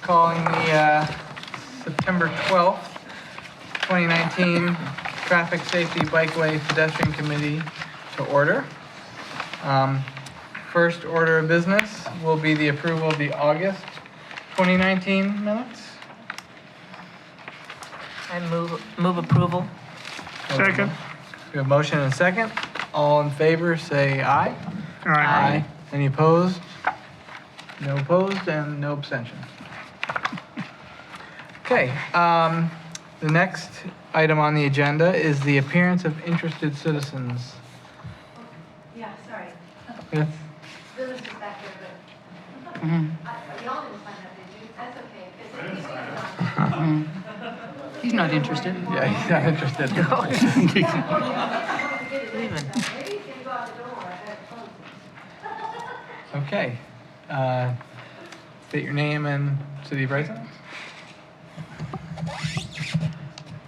calling the September 12th, 2019 Traffic Safety Bikeway Pedestrian Committee to order. First order of business will be the approval of the August 2019 minutes. I move approval. Second. We have a motion and a second. All in favor, say aye. Aye. Any opposed? No opposed and no abstentions. Okay, the next item on the agenda is the appearance of interested citizens. Yeah, sorry. Yes? Phyllis is back there, but y'all didn't find that, did you? That's okay, because he's on. He's not interested. Yeah, he's not interested. Maybe he's gonna go out the door, I gotta close it. Okay, state your name and city of residence.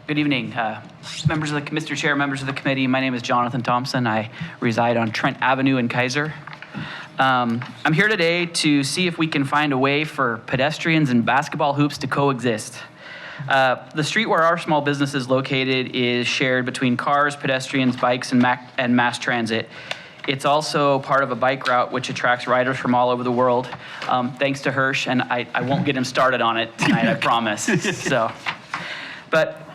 Good evening, Mr. Chair, members of the committee. My name is Jonathan Thompson. I reside on Trent Avenue in Kaiser. I'm here today to see if we can find a way for pedestrians and basketball hoops to coexist. The street where our small business is located is shared between cars, pedestrians, bikes, and mass transit. It's also part of a bike route which attracts riders from all over the world. Thanks to Hirsch, and I won't get him started on it tonight, I promise. But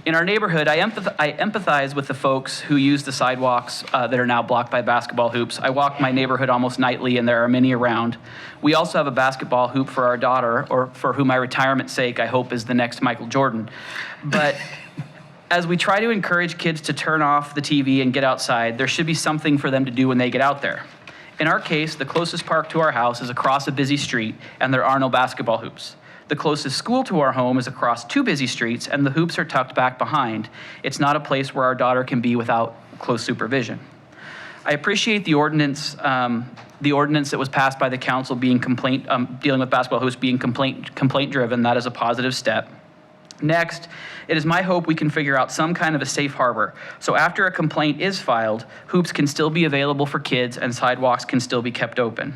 in our neighborhood, I empathize with the folks who use the sidewalks that are now blocked by basketball hoops. I walk my neighborhood almost nightly, and there are many around. We also have a basketball hoop for our daughter, or for whom my retirement's sake, I hope, is the next Michael Jordan. But as we try to encourage kids to turn off the TV and get outside, there should be something for them to do when they get out there. In our case, the closest park to our house is across a busy street, and there are no basketball hoops. The closest school to our home is across two busy streets, and the hoops are tucked back behind. It's not a place where our daughter can be without close supervision. I appreciate the ordinance that was passed by the council being dealing with basketball hoops being complaint driven. That is a positive step. Next, it is my hope we can figure out some kind of a safe harbor. So after a complaint is filed, hoops can still be available for kids and sidewalks can still be kept open.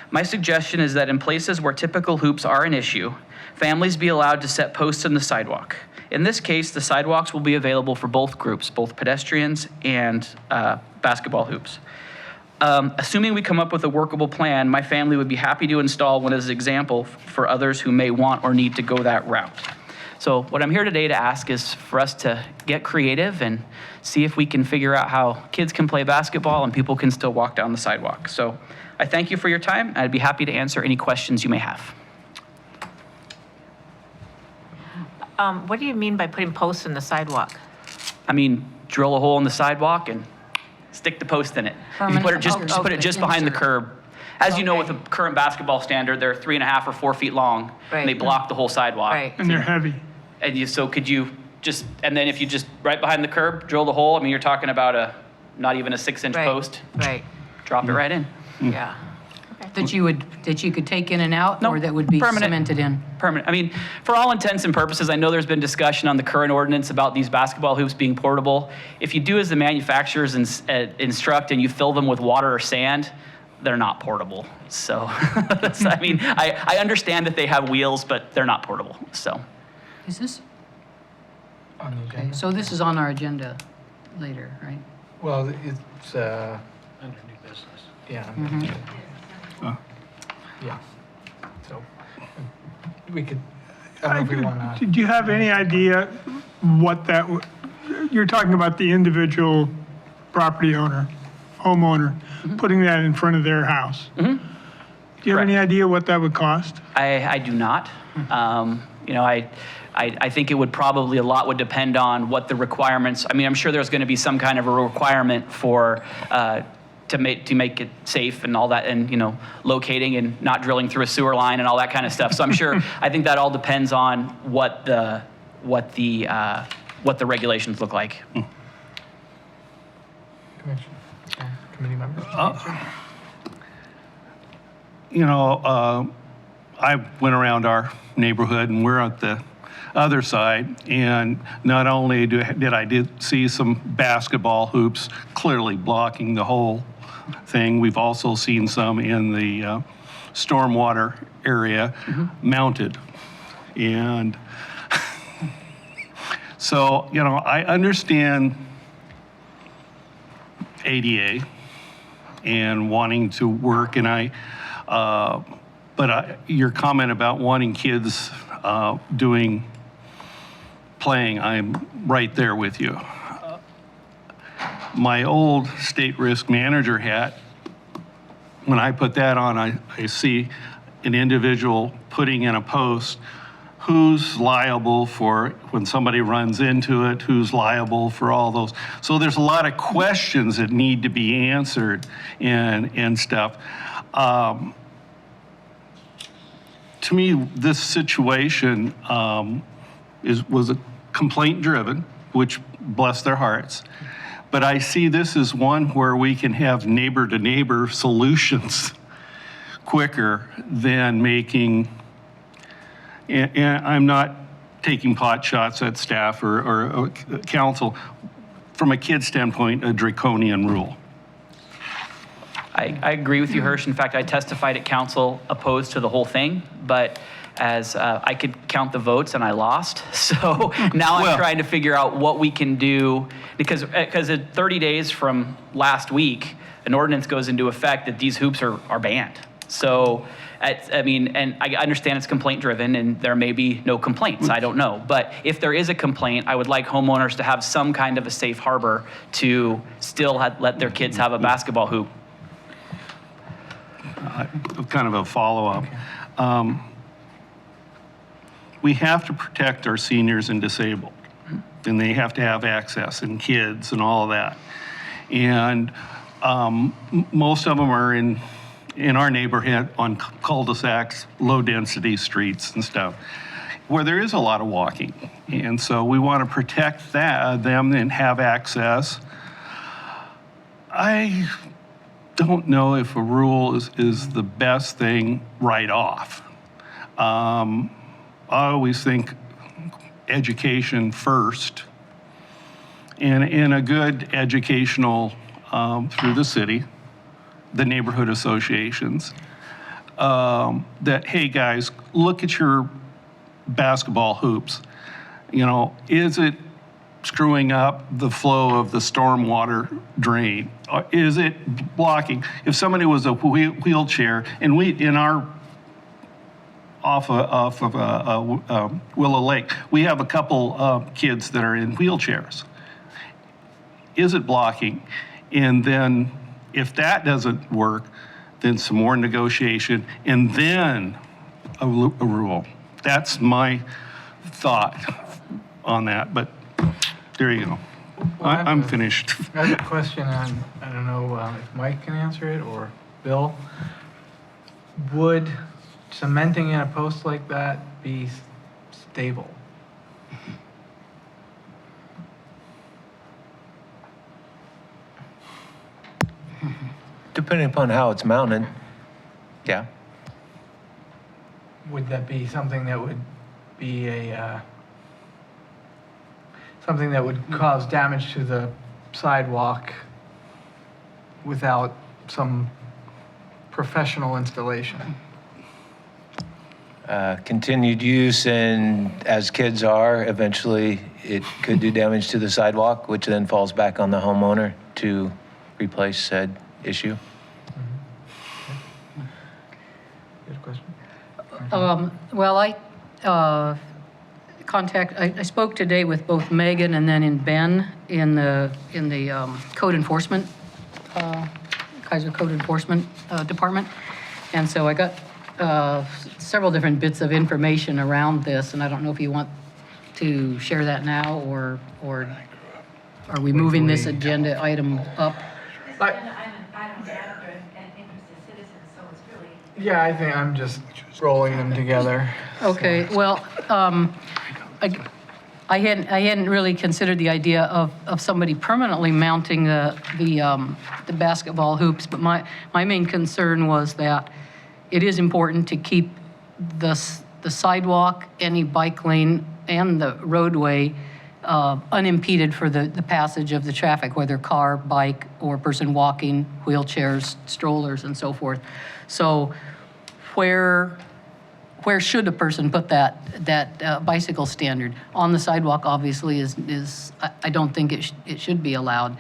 My suggestion is that in places where typical hoops are an issue, families be allowed to set posts on the sidewalk. In this case, the sidewalks will be available for both groups, both pedestrians and basketball hoops. Assuming we come up with a workable plan, my family would be happy to install one as an example for others who may want or need to go that route. So what I'm here today to ask is for us to get creative and see if we can figure out how kids can play basketball and people can still walk down the sidewalk. So I thank you for your time, and I'd be happy to answer any questions you may have. What do you mean by putting posts in the sidewalk? I mean, drill a hole in the sidewalk and stick the post in it. You put it just behind the curb. As you know, with the current basketball standard, they're 3.5 or 4 feet long, and they block the whole sidewalk. Right. And they're heavy. And could you just, and then if you just right behind the curb, drill the hole, I mean, you're talking about not even a 6-inch post. Right. Drop it right in. Yeah. That you could take in and out, No, or that would be permanent. cemented in? Permanent. I mean, for all intents and purposes, I know there's been discussion on the current ordinance about these basketball hoops being portable. If you do as the manufacturers instruct and you fill them with water or sand, they're not portable. So, I mean, I understand that they have wheels, but they're not portable, so. Is this? On the Okay, agenda. so this is on our agenda later, right? Well, it's, Under new business. yeah. Yeah. So, we could, I don't know if we want to. Did you have any idea what that, you're talking about the individual property owner, homeowner, putting that in front of their house? Do you have any idea what that would cost? I do not. You know, I think it would probably, a lot would depend on what the requirements, I mean, I'm sure there's going to be some kind of a requirement for, to make it safe and all that, and, you know, locating and not drilling through a sewer line and all that kind of stuff. So I'm sure, I think that all depends on what the regulations look like. Committee members? You know, I went around our neighborhood, and we're at the other side, and not only did I see some basketball hoops clearly blocking the whole thing, we've also seen some in the stormwater area mounted. And so, you know, I understand ADA and wanting to work, and your comment about wanting kids playing, I'm right there with you. My old state risk manager hat, when I put that on, I see an individual putting in a post, who's liable for when somebody runs into it, who's liable for all those. So there's a lot of questions that need to be answered and stuff. To me, this situation was a complaint driven, which bless their hearts. But I see this as one where we can have neighbor to neighbor solutions quicker than making, and I'm not taking pot shots at staff or council, from a kid standpoint, a draconian rule. I agree with you, Hirsch. In fact, I testified at council opposed to the whole thing, but as I could count the votes and I lost. So now I'm trying to figure out what we can do, because at 30 days from last week, an ordinance goes into effect that these hoops are banned. So, I mean, and I understand it's complaint driven and there may be no complaints, I don't know. But if there is a complaint, I would like homeowners to have some kind of a safe harbor to still let their kids have a basketball hoop. Kind of a follow-up. We have to protect our seniors and disabled, and they have to have access, and kids and all of that. And most of them are in our neighborhood on cul-de-sacs, low-density streets and stuff, where there is a lot of walking. And so we want to protect them and have access. I don't know if a rule is the best thing right off. I always think education first, and a good educational through the city, the neighborhood associations, that, hey guys, look at your basketball hoops. You know, is it screwing up the flow of the stormwater drain? Or is it blocking? If somebody was a wheelchair, and we, in our off of Willow Lake, we have a couple kids that are in wheelchairs. Is it blocking? And then if that doesn't work, then some more negotiation, and then a rule. That's my thought on that, but there you go. I'm finished. I have a question on, I don't know if Mike can answer it or Bill. Would cementing in a post like that be stable? Depending upon how it's mounted, yeah. Would that be something that would be something that would cause damage to the sidewalk without some professional installation? Continued use, and as kids are, eventually it could do damage to the sidewalk, which then falls back on the homeowner to replace said issue. You had a question? Well, I spoke today with both Megan and then in Ben in the code enforcement, Kaiser Code Enforcement Department. And so I got several different bits of information around this, and I don't know if you want to share that now, or are we moving this agenda item up? This agenda item is after an interested citizen, so it's really. Yeah, I think I'm just rolling them together. Okay, well, I hadn't really considered the idea of somebody permanently mounting the basketball hoops, but my main concern was that it is important to keep the sidewalk, any bike lane, and the roadway unimpeded for the passage of the traffic, whether car, bike, or person walking, wheelchairs, strollers, and so forth. So where should a person put that bicycle standard? On the sidewalk, obviously, I don't think it should be allowed.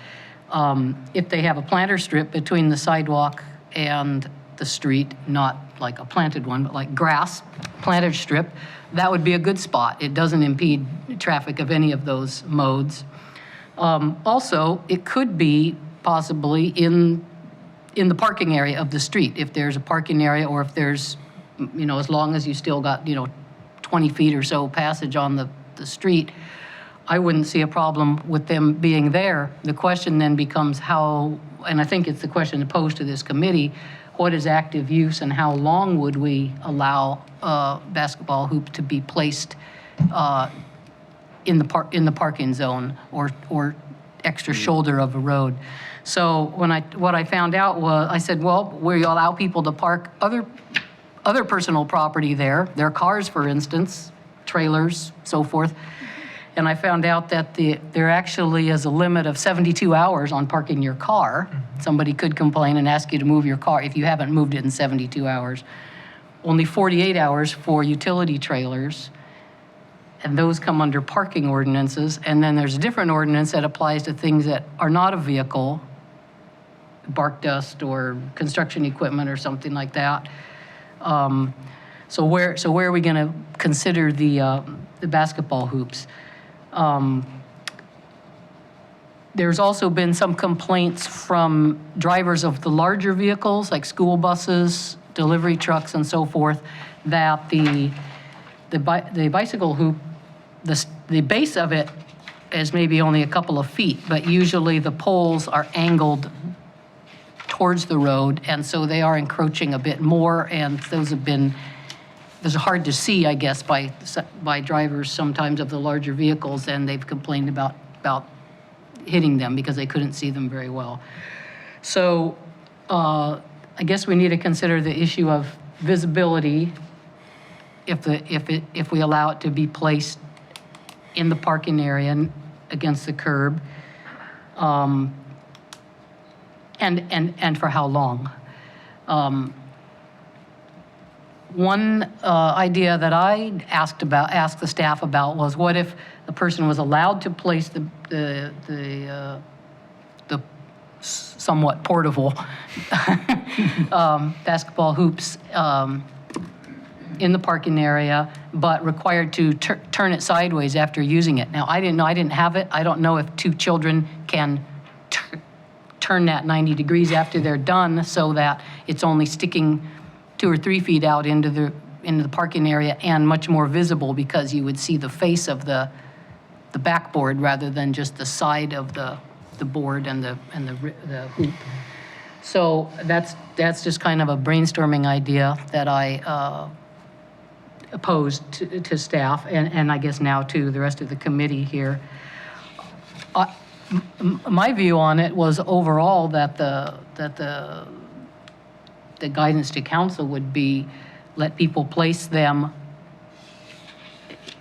If they have a planter strip between the sidewalk and the street, not like a planted one, but like grass, planted strip, that would be a good spot. It doesn't impede traffic of any of those modes. Also, it could be possibly in the parking area of the street, if there's a parking area, or if there's, as long as you still got, 20 feet or so passage on the street, I wouldn't see a problem with them being there. The question then becomes how, and I think it's the question posed to this committee, what is active use and how long would we allow a basketball hoop to be placed in the parking zone or extra shoulder of a road? So what I found out was, I said, well, we allow people to park other personal property there, their cars, for instance, trailers, so forth. And I found out that there actually is a limit of 72 hours on parking your car. Somebody could complain and ask you to move your car if you haven't moved it in 72 hours. Only 48 hours for utility trailers, and those come under parking ordinances. And then there's a different ordinance that applies to things that are not a vehicle, bark dust or construction equipment or something like that. So where are we going to consider the basketball hoops? There's also been some complaints from drivers of the larger vehicles, like school buses, delivery trucks, and so forth, that the bicycle hoop, the base of it is maybe only a couple of feet, but usually the poles are angled towards the road, and so they are encroaching a bit more, and those are hard to see, I guess, by drivers sometimes of the larger vehicles, and they've complained about hitting them because they couldn't see them very well. So I guess we need to consider the issue of visibility if we allow it to be placed in the parking area against the curb. And for how long. One idea that I asked the staff about was, what if a person was allowed to place the somewhat portable basketball hoops in the parking area, but required to turn it sideways after using it. Now, I didn't have it. I don't know if two children can turn that 90 degrees after they're done so that it's only sticking 2 or 3 feet out into the parking area and much more visible, because you would see the face of the backboard rather than just the side of the board and the hoop. So that's just kind of a brainstorming idea that I posed to staff and I guess now to the rest of the committee here. My view on it was overall that the guidance to council would be, let people place them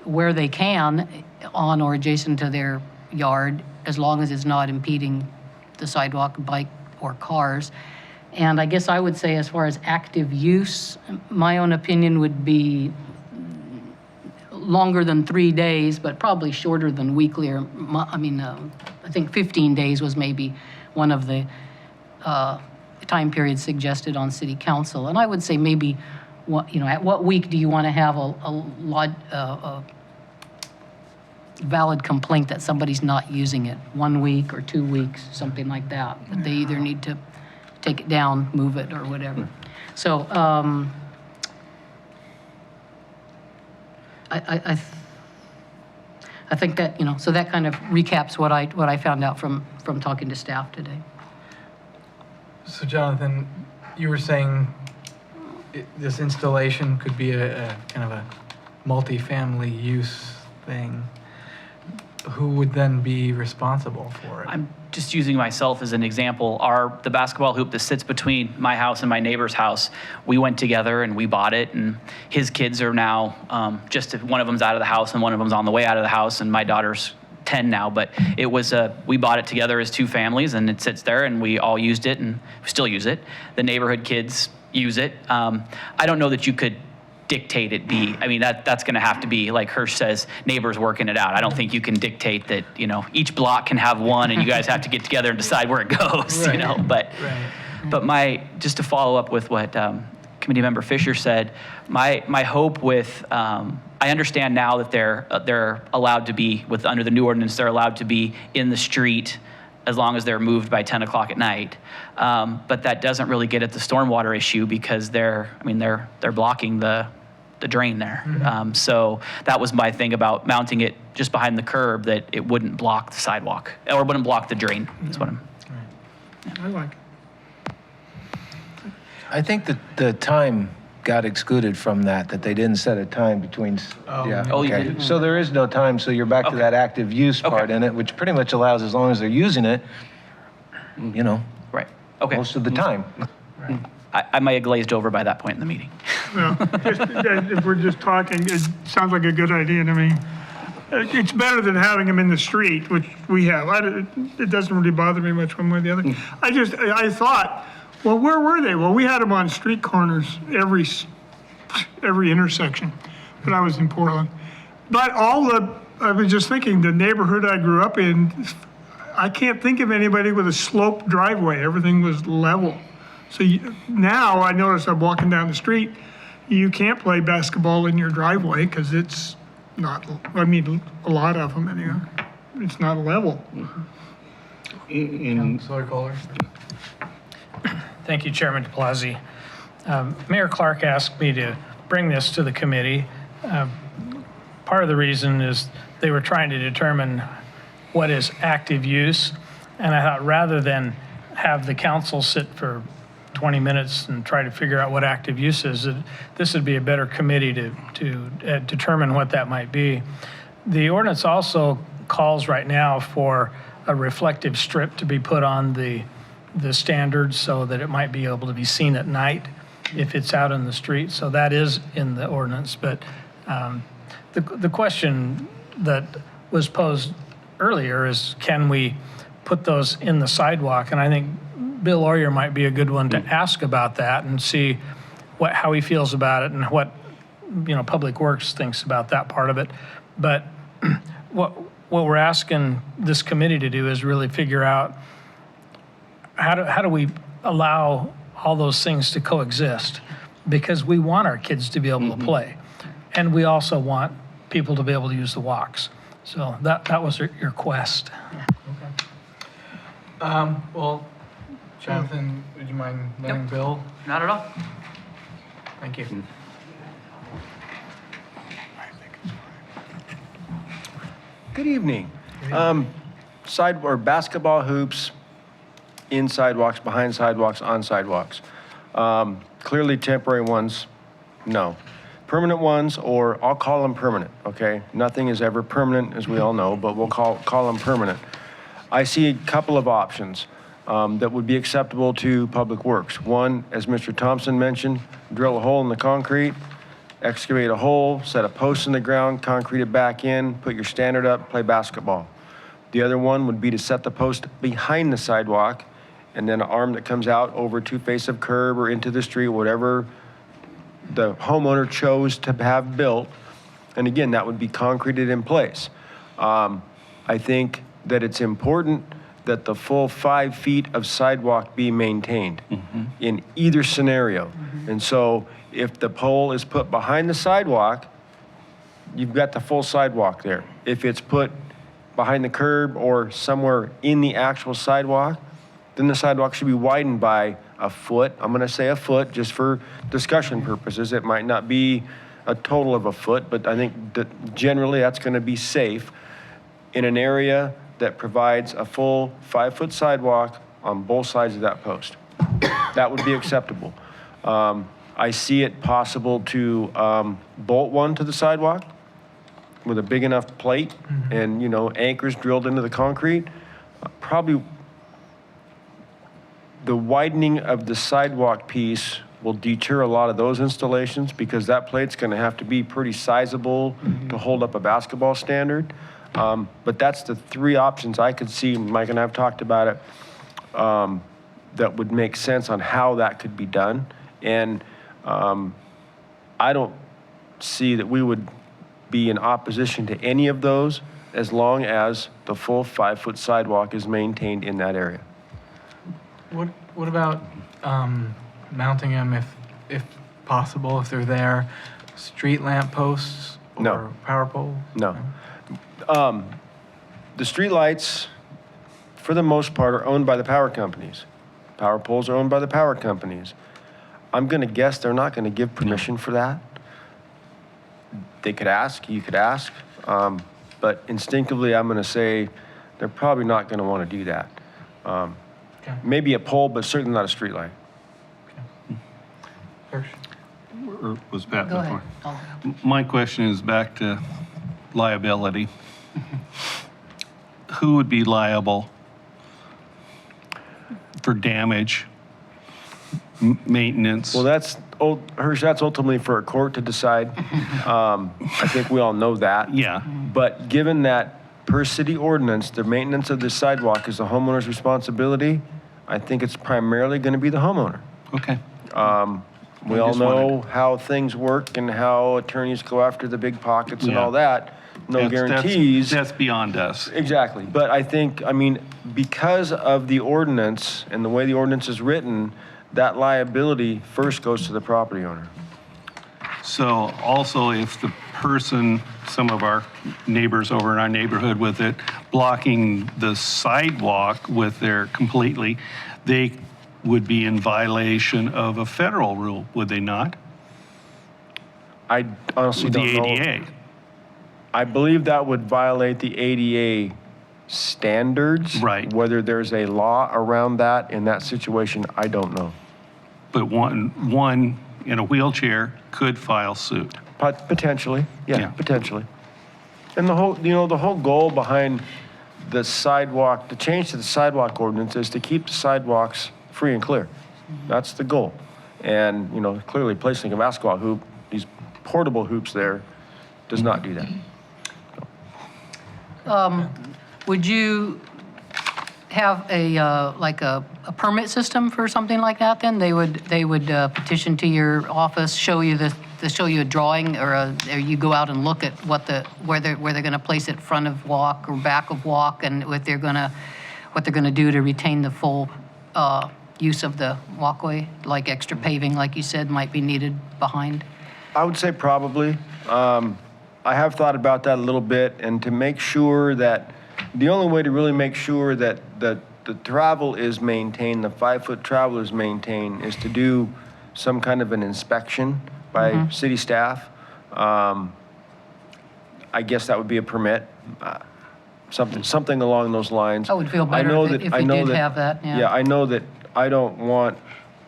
where they can on or adjacent to their yard, as long as it's not impeding the sidewalk, bike, or cars. And I guess I would say, as far as active use, my own opinion would be longer than 3 days, but probably shorter than weekly, or, I think 15 days was maybe one of the time periods suggested on city council. And I would say maybe, at what week do you want to have a valid complaint that somebody's not using it? 1 week or 2 weeks, something like that. But they either need to take it down, move it, or whatever. So I think that, so that kind of recaps what I found out from talking to staff today. So Jonathan, you were saying this installation could be a kind of a multi-family use thing. Who would then be responsible for it? I'm just using myself as an example. The basketball hoop that sits between my house and my neighbor's house, we went together and we bought it, and his kids are now, one of them's out of the house and one of them's on the way out of the house, and my daughter's 10 now, but it was we bought it together as two families, and it sits there, and we all used it and still use it. The neighborhood kids use it. I don't know that you could dictate it be, I mean, that's going to have to be, like Hirsch says, neighbors working it out. I don't think you can dictate that, you know, each block can have one and you guys have to get together and decide where it goes, you know, but just to follow up with what Committee Member Fisher said, my hope with, I understand now that they're allowed to be, under the new ordinance, they're allowed to be in the street as long as they're moved by 10 o'clock at night. But that doesn't really get at the stormwater issue because they're blocking the drain there. So that was my thing about mounting it just behind the curb, that it wouldn't block the sidewalk or wouldn't block the drain. That's what I'm. I like it. I think that the time got excluded from that they didn't set a time between. Yeah. Oh, you okay. didn't? So there is no time, so you're back to that active use part Okay. in it, which pretty much allows, as long as they're using it, you know, Right. Okay. most of the time. I might have glazed over by that point in the meeting. Well, if we're just talking, it sounds like a good idea to me. It's better than having them in the street, which we have. It doesn't really bother me much one way or the other. I thought, well, where were they? Well, we had them on street corners every intersection when I was in Portland. But I was just thinking, the neighborhood I grew up in, I can't think of anybody with a sloped driveway. Everything was level. So now I notice I'm walking down the street, you can't play basketball in your driveway because it's not, I mean, a lot of them anyway. It's not level. Councilor Kohler? Thank you, Chairman DePlazzi. Mayor Clark asked me to bring this to the committee. Part of the reason is they were trying to determine what is active use, and I thought rather than have the council sit for 20 minutes and try to figure out what active use is, this would be a better committee to determine what that might be. The ordinance also calls right now for a reflective strip to be put on the standards so that it might be able to be seen at night if it's out in the street. So that is in the ordinance. But the question that was posed earlier is, can we put those in the sidewalk? And I think Bill Oyer might be a good one to ask about that and see how he feels about it and what, Public Works thinks about that part of it. But what we're asking this committee to do is really figure out how do we allow all those things to coexist? Because we want our kids to be able to play, and we also want people to be able to use the walks. So that was your quest. Well, Jonathan, would you mind letting Bill? Not at all. Thank you. Good evening. Basketball hoops in sidewalks, behind sidewalks, on sidewalks. Clearly temporary ones, no. Permanent ones, or I'll call them permanent, okay? Nothing is ever permanent, as we all know, but we'll call them permanent. I see a couple of options that would be acceptable to Public Works. One, as Mr. Thompson mentioned, drill a hole in the concrete, excavate a hole, set a post in the ground, concrete it back in, put your standard up, play basketball. The other one would be to set the post behind the sidewalk and then an arm that comes out over two face of curb or into the street, whatever the homeowner chose to have built. And again, that would be concreted in place. I think that it's important that the full 5 feet of sidewalk be maintained in either scenario. And so if the pole is put behind the sidewalk, you've got the full sidewalk there. If it's put behind the curb or somewhere in the actual sidewalk, then the sidewalk should be widened by a foot. I'm going to say a foot just for discussion purposes. It might not be a total of a foot, but I think that generally that's going to be safe in an area that provides a full 5-foot sidewalk on both sides of that post. That would be acceptable. I see it possible to bolt one to the sidewalk with a big enough plate and, anchors drilled into the concrete. Probably the widening of the sidewalk piece will deter a lot of those installations because that plate's going to have to be pretty sizable to hold up a basketball standard. But that's the 3 options I could see, Mike and I have talked about it, that would make sense on how that could be done. And I don't see that we would be in opposition to any of those as long as the full 5-foot sidewalk is maintained in that area. What about mounting them if possible, if they're there, street lamp posts or No. power poles? No. The streetlights, for the most part, are owned by the power companies. Power poles are owned by the power companies. I'm going to guess they're not going to give permission for that. They could ask, you could ask, but instinctively, I'm going to say they're probably not going to want to do that. Okay. Maybe a pole, but certainly not a streetlight. Hirsch? Or was Pat Go ahead. before? Oh. My question is back to liability. Who would be liable for damage, maintenance? Well, Hirsch, that's ultimately for a court to decide. I think we all know that. Yeah, But given that per city ordinance, the maintenance of the sidewalk is the homeowner's responsibility, I think it's primarily going to be the homeowner. okay. We I all just know wondered. how things work and how attorneys go after the big pockets and Yeah. all that. No That's- guarantees. That's beyond us. Exactly. But I think, because of the ordinance and the way the ordinance is written, that liability first goes to the property owner. So also if the person, some of our neighbors over in our neighborhood with it, blocking the sidewalk with their completely, they would be in violation of a federal rule, would they not? I honestly With the don't know. ADA. I believe that would violate the ADA standards. Right. Whether there's a law around that in that situation, I don't know. But one in a wheelchair could file suit. Potentially, Yeah. yeah, potentially. And the whole goal behind the sidewalk, the change to the sidewalk ordinance is to keep the sidewalks free and clear. That's the goal. And, clearly placing a basketball hoop, these portable hoops there, does not do that. Would you have a permit system for something like that then? They would petition to your office, show you a drawing, or you go out and look at where they're going to place it, front of walk or back of walk, and what they're going to do to retain the full use of the walkway, like extra paving, like you said, might be needed behind? I would say probably. I have thought about that a little bit, and to make sure that, the only way to really make sure that the travel is maintained, the 5-foot travel is maintained, is to do some kind of an inspection by city staff. I guess that would be a permit, something along those lines. I would feel better if we did have that, yeah. Yeah, I know that I don't want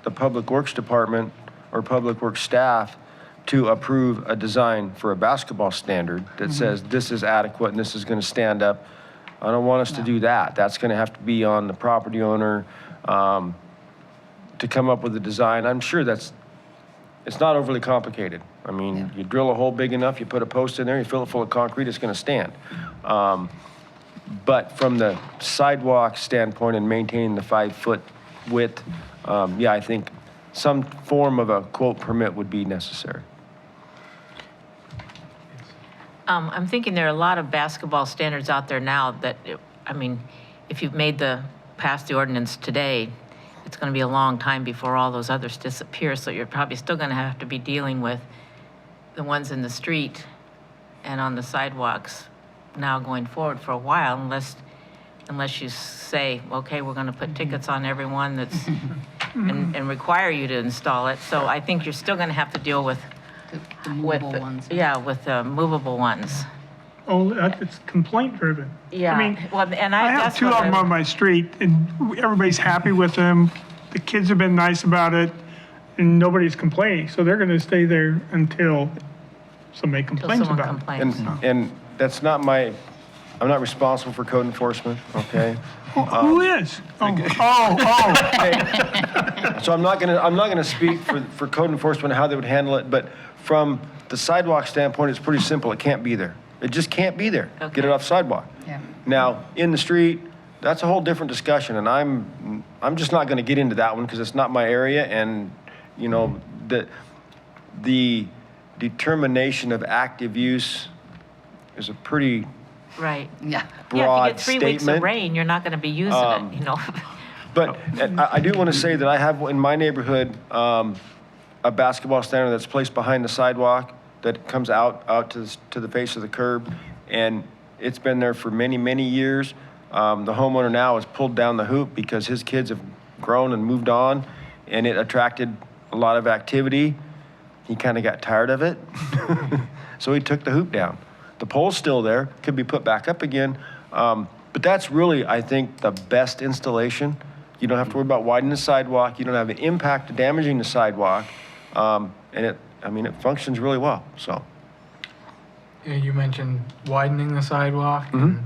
the Public Works Department or Public Works staff to approve a design for a basketball standard that says this is adequate and this is going to stand up. I don't want us to do that. That's going to have to be on the property owner to come up with a design. I'm sure it's not overly complicated. You drill a hole big enough, you put a post in there, you fill it full of concrete, it's going to stand. But from the sidewalk standpoint and maintaining the 5-foot width, I think some form of a quote permit would be necessary. I'm thinking there are a lot of basketball standards out there now that, if you've passed the ordinance today, it's going to be a long time before all those others disappear, so you're probably still going to have to be dealing with the ones in the street and on the sidewalks now going forward for a while, unless you say, okay, we're going to put tickets on everyone that's, and require you to install it. So I think you're still going to have to deal with The movable ones. Yeah, with the movable ones. Oh, it's complaint driven. Yeah. Well, and I have that's two what of them I- on my street, and everybody's happy with them. The kids have been nice about it, and nobody's complaining. So they're going to stay there until somebody Till complains someone about it. complains. And that's not I'm not responsible for code enforcement, okay? Who is? Oh. So I'm not gonna speak for code enforcement and how they would handle it, but from the sidewalk standpoint, it's pretty simple. It can't be there. It just can't be there. Get it Okay. off sidewalk. Yeah. Now, in the street, that's a whole different discussion, and I'm just not gonna get into that one because it's not my area, and you know, the determination of active use is a pretty Right. Yeah. Yeah, broad if you get 3 weeks of statement. rain, you're not going to be using it, you know? But I do want to say that I have in my neighborhood a basketball standard that's placed behind the sidewalk that comes out to the face of the curb, and it's been there for many, many years. The homeowner now has pulled down the hoop because his kids have grown and moved on, and it attracted a lot of activity. He kind of got tired of it, so he took the hoop down. The pole's still there, could be put back up again, but that's really, I think, the best installation. You don't have to worry about widening the sidewalk. You don't have an impact of damaging the sidewalk, and it functions really well. So, Yeah, you mentioned widening the sidewalk. Mm-hmm. And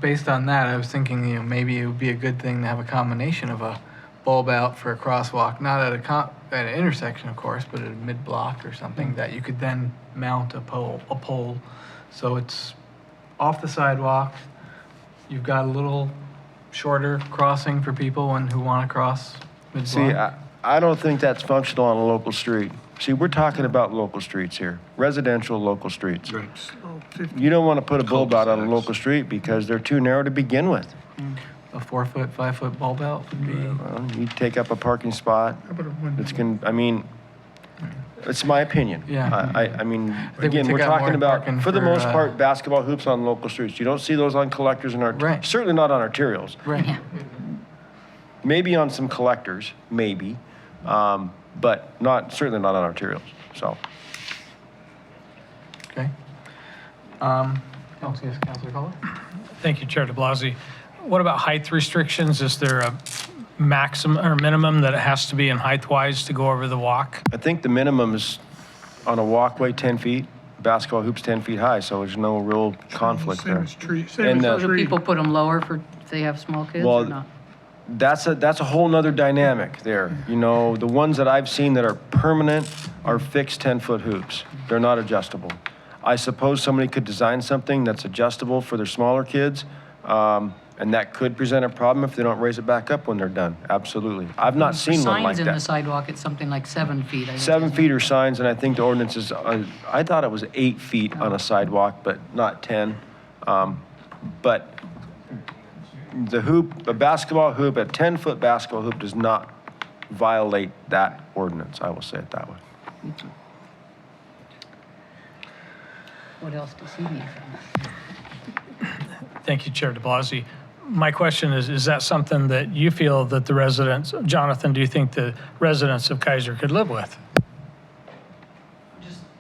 based on that, I was thinking, maybe it would be a good thing to have a combination of a bulb out for a crosswalk, not at at an intersection, of course, but at a mid-block or something that you could then mount a pole, so it's off the sidewalk. You've got a little shorter crossing for people who want to cross mid-block. see, I don't think that's functional on a local street. See, we're talking about local streets here, residential local streets. You don't want to put a bulb out on a local street because they're too narrow to begin with. A 4-foot, 5-foot bulb out would be. Well, you take up a parking spot. It's my opinion. Yeah. I mean, we again, took we're out more talking about, parking for the for, most part, basketball hoops on local streets. You don't see those on collectors and Right. certainly not on arterials. Right. Maybe on some collectors, maybe, but certainly not on arterials, so. Okay. Councilor Cullen? Thank you, Chair de Blasi. What about height restrictions? Is there a maximum or minimum that it has to be in height-wise to go over the walk? I think the minimum is on a walkway 10 feet, basketball hoops 10 feet high, so there's no real conflict there. And, Do people put them lower if they have small kids or Well, not? That's a whole nother dynamic there. You know, the ones that I've seen that are permanent are fixed 10-foot hoops. They're not adjustable. I suppose somebody could design something that's adjustable for their smaller kids, and that could present a problem if they don't raise it back up when they're done. Absolutely. I've not seen one like Signs in the that. sidewalk, it's something like 7 feet. I think, 7 isn't feet it? are signs, and I think the ordinance is, I thought it was 8 feet on a sidewalk, but not 10. But a basketball hoop, a 10-foot basketball hoop does not violate that ordinance, I will say it that way. What else does he need from us? Thank you, Chair de Blasi. My question is that something that you feel that the residents, Jonathan, do you think the residents of Kaiser could live with?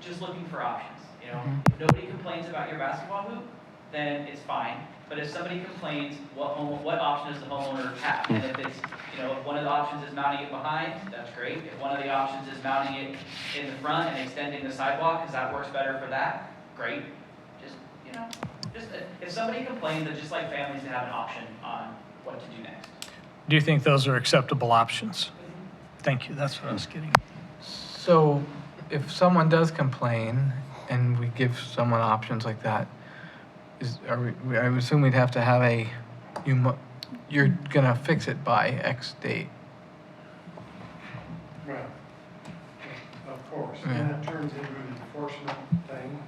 Just looking for options, you know? If nobody complains about your basketball hoop, then it's fine. But if somebody complains, what option does the homeowner have? And if it's, if one of the options is mounting it behind, that's great. If one of the options is mounting it in the front and extending the sidewalk, because that works better for that, great. Just if somebody complains, I'd just like families to have an option on what to do next. Do you think those are acceptable options? Thank you, that's what I was getting. So if someone does complain and we give someone options like that, I would assume we'd have to have you're gonna fix it by X date. Well, of course, Yeah. and it turns into an enforcement thing.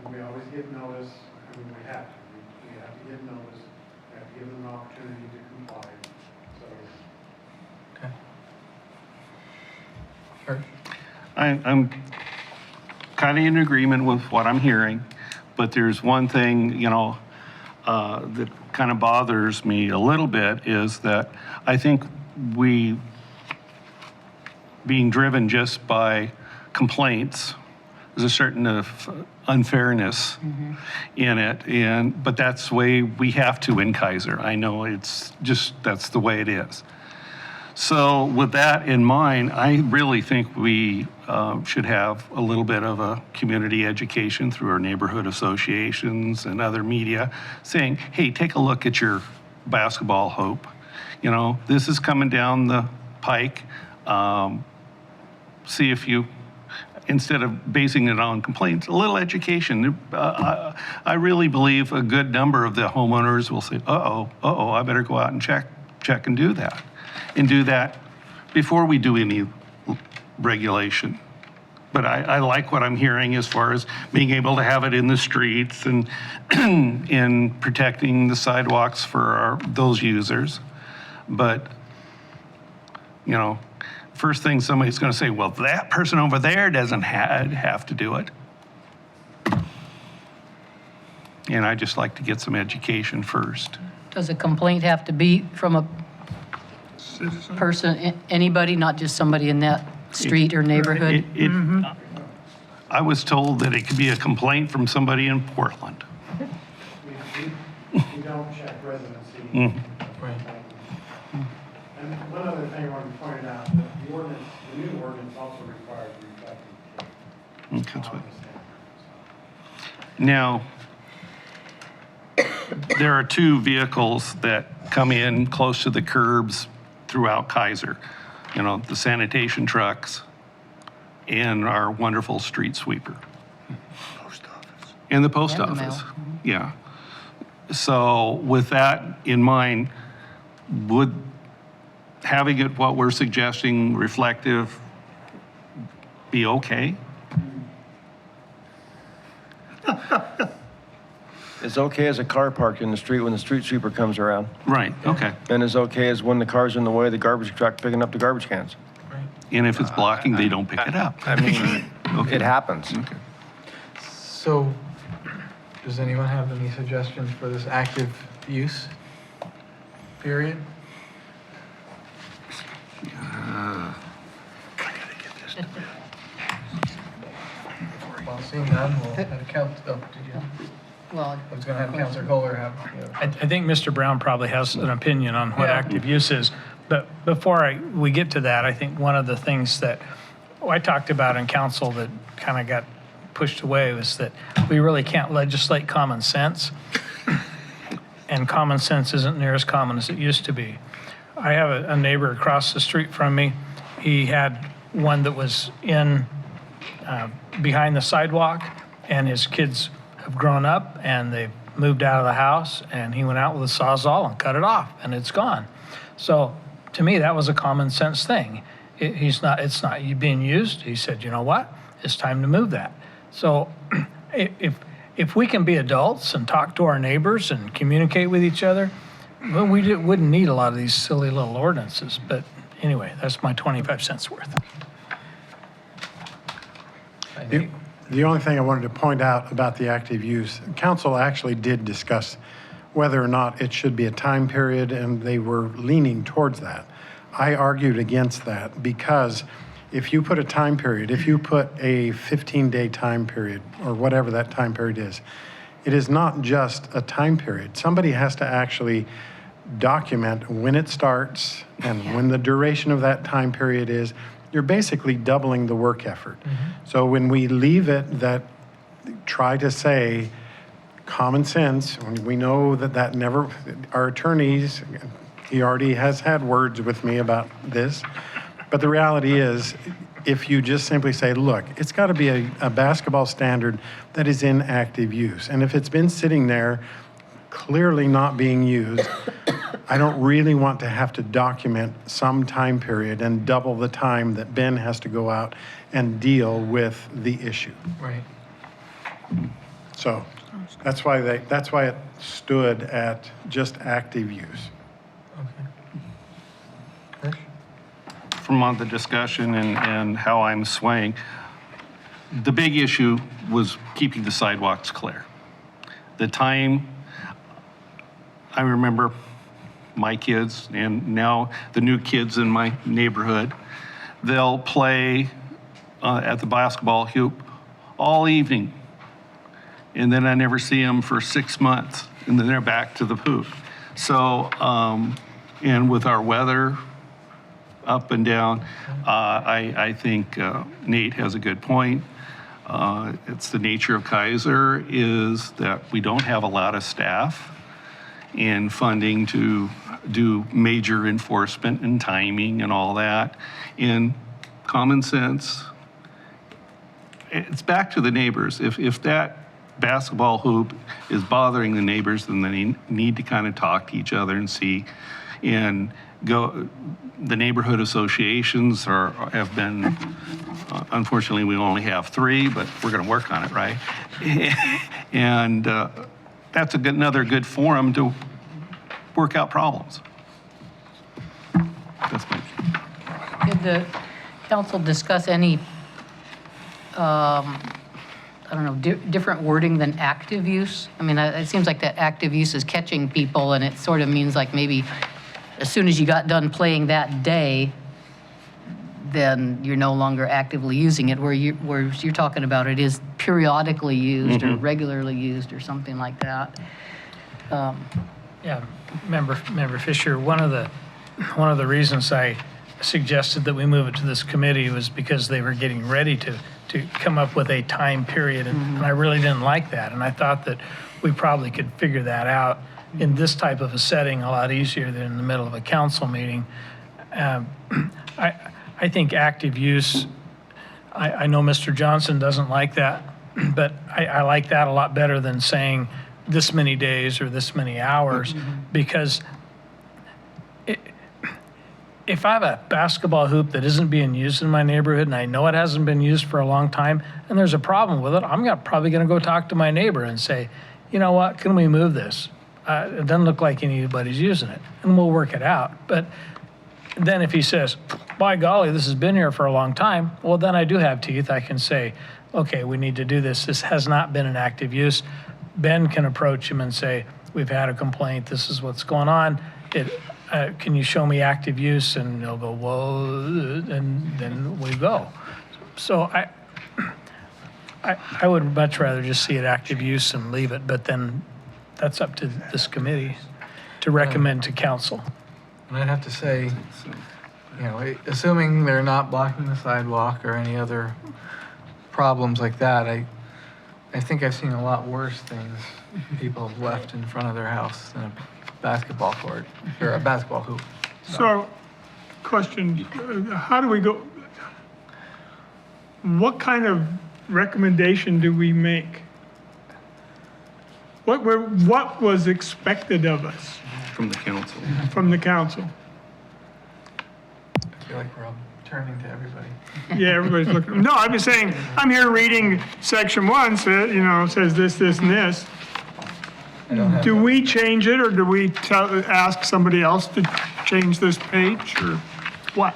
And we always give notice, we have to. We have to give notice, we have to give them an opportunity to comply, so. Okay. Sure. I'm kind of in agreement with what I'm hearing, but there's one thing, that kind of bothers me a little bit is that I think being driven just by complaints, there's a certain unfairness in it, but that's the way we have to in Kaiser. I know that's the way it is. So with that in mind, I really think we should have a little bit of a community education through our neighborhood associations and other media saying, hey, take a look at your basketball hoop. This is coming down the pike. See if you, instead of basing it on complaints, a little education. I really believe a good number of the homeowners will say, I better go out and check check and do that. And do that before we do any regulation. But I like what I'm hearing as far as being able to have it in the streets and and protecting the sidewalks for those users. But, you know, first thing somebody's going to say, well, that person over there doesn't have to do it. And I just like to get some education first. Does a complaint have to be from a person, anybody, not just somebody in that street or neighborhood? I was told that it could be a complaint from somebody in Portland. We don't check residency. Right. And one other thing I want to point out, that the ordinance, the new ordinance also requires reflecting. That's what- Now, there are two vehicles that come in close to the curbs throughout Kaiser. You know, the sanitation trucks and our wonderful street sweeper. Post office. And the post And the office, mail. yeah. So with that in mind, would having it what we're suggesting reflective be okay? It's okay as a car parked in the street when the street sweeper comes around. Right, okay. And it's okay as when the car's in the way, the garbage truck picking up the garbage cans. And if it's blocking, they don't pick it up. I mean, it happens. Okay. So, does anyone have any suggestions for this active use period? Well, seeing none, we'll have a count, oh, did you? Well, I was gonna have Counselor Kohler have, I think Mr. Brown probably has an opinion on what Yeah. active use is. But before we get to that, I think one of the things that I talked about in council that kind of got pushed away was that we really can't legislate common sense. And common sense isn't near as common as it used to be. I have a neighbor across the street from me. He had one that was in behind the sidewalk, and his kids have grown up and they've moved out of the house, and he went out with a Sawzall and cut it off, and it's gone. So to me, that was a common sense thing. It's not being used. He said, you know what? It's time to move that. So if we can be adults and talk to our neighbors and communicate with each other, well, wouldn't need a lot of these silly little ordinances. But anyway, that's my 25 cents worth. The only thing I wanted to point out about the active use, council actually did discuss whether or not it should be a time period, and they were leaning towards that. I argued against that because if you put a time period, if you put a 15-day time period, or whatever that time period is, it is not just a time period. Somebody has to actually document when it starts and when the duration of that time period is. You're basically doubling the work effort. So when we leave it that, try to say common sense, when we know that never, our attorneys, he already has had words with me about this, but the reality is, if you just simply say, look, it's got to be a basketball standard that is in active use. And if it's been sitting there clearly not being used, I don't really want to have to document some time period and double the time that Ben has to go out and deal with the issue. right. So that's why it stood at just active use. Okay. From all the discussion and how I'm swaying, the big issue was keeping the sidewalks clear. The time, I remember my kids and now the new kids in my neighborhood, they'll play at the basketball hoop all evening. And then I never see them for 6 months, and then they're back to the hoop. So, and with our weather up and down, I think Nate has a good point. It's the nature of Kaiser is that we don't have a lot of staff and funding to do major enforcement and timing and all that. And common sense, it's back to the neighbors. If that basketball hoop is bothering the neighbors, then they need to kind of talk to each other and see. and go, the neighborhood associations have been, unfortunately, we only have 3, but we're going to work on it, right? And that's another good forum to work out problems. That's my. Did the council discuss any, I don't know, different wording than active use? I mean, it seems like that active use is catching people, and it sort of means like maybe as soon as you got done playing that day, then you're no longer actively using it, where you're talking about it is periodically used or regularly used or something like that. Yeah, Member Fisher, one of the reasons I suggested that we move it to this committee was because they were getting ready to come up with a time period, and I really didn't like that, and I thought that we probably could figure that out in this type of a setting a lot easier than in the middle of a council meeting. I think active use, I know Mr. Johnson doesn't like that, but I like that a lot better than saying this many days or this many hours, because if I have a basketball hoop that isn't being used in my neighborhood and I know it hasn't been used for a long time and there's a problem with it, I'm probably going to go talk to my neighbor and say, you know what, can we move this? It doesn't look like anybody's using it, and we'll work it out. But then if he says, by golly, this has been here for a long time, well, then I do have teeth. I can say, okay, we need to do this. This has not been an active use. Ben can approach him and say, we've had a complaint. This is what's going on. Can you show me active use? And he'll go, well, and then we go. So I would much rather just see it active use and leave it, but then that's up to this committee to recommend to council. And I'd have to say, you know, assuming they're not blocking the sidewalk or any other problems like that, I think I've seen a lot worse things people have left in front of their house than a basketball court or a basketball hoop. So, question, how do we go, what kind of recommendation do we make? What was expected of us From the council. from the council? I feel like we're all turning to everybody. Yeah, everybody's looking, no, I'm just saying, I'm here reading section 1, says this, this, and this. I don't have Do that. we change it, or do we ask somebody else to change this page, or what?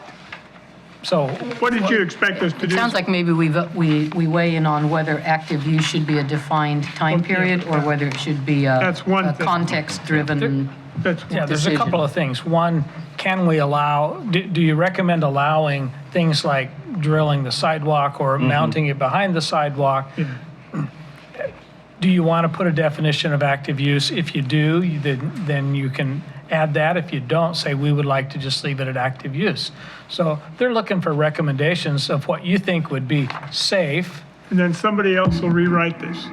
So What did you expect us to It do? sounds like maybe we weigh in on whether active use should be a defined time period or whether it should be That's one a thing. context-driven. That's yeah, there's a decision. couple of things. One, can we allow, do you recommend allowing things like drilling the sidewalk or mounting it behind the sidewalk? Do you want to put a definition of active use? If you do, then you can add that. If you don't, say we would like to just leave it at active use. So they're looking for recommendations of what you think would be safe. And then somebody else will rewrite this.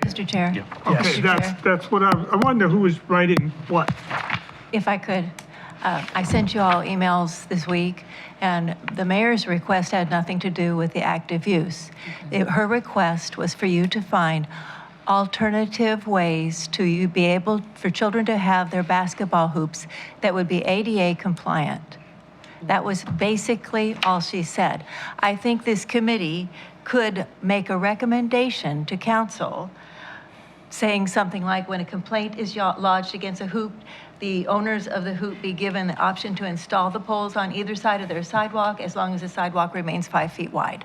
Mr. Chair, Okay, that's what I wonder who was writing what. if I could, I sent you all emails this week, and the mayor's request had nothing to do with the active use. Her request was for you to find alternative ways to be able, for children to have their basketball hoops that would be ADA compliant. That was basically all she said. I think this committee could make a recommendation to council saying something like, when a complaint is lodged against a hoop, the owners of the hoop be given the option to install the poles on either side of their sidewalk as long as the sidewalk remains 5 feet wide,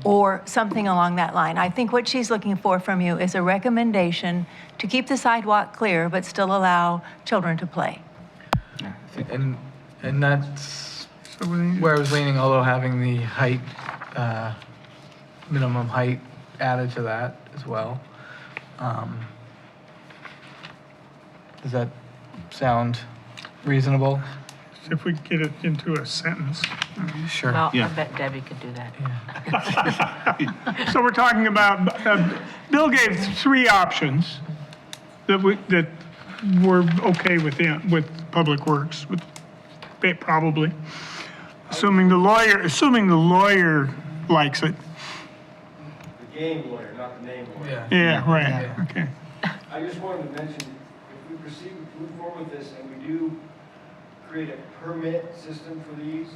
or something along that line. I think what she's looking for from you is a recommendation to keep the sidewalk clear but still allow children to play. And that's where I was leaning, although having the height, minimum height added to that as well. Does that sound reasonable? If we get it into a sentence. Sure. Well, Yeah. I bet Debbie could do that. So we're talking about, Bill gave 3 options that were okay with Public Works, probably. Assuming the lawyer likes it. The game lawyer, not the name lawyer. Yeah. Yeah, right, okay. I just wanted to mention, if we proceed, move forward with this, and we do create a permit system for these,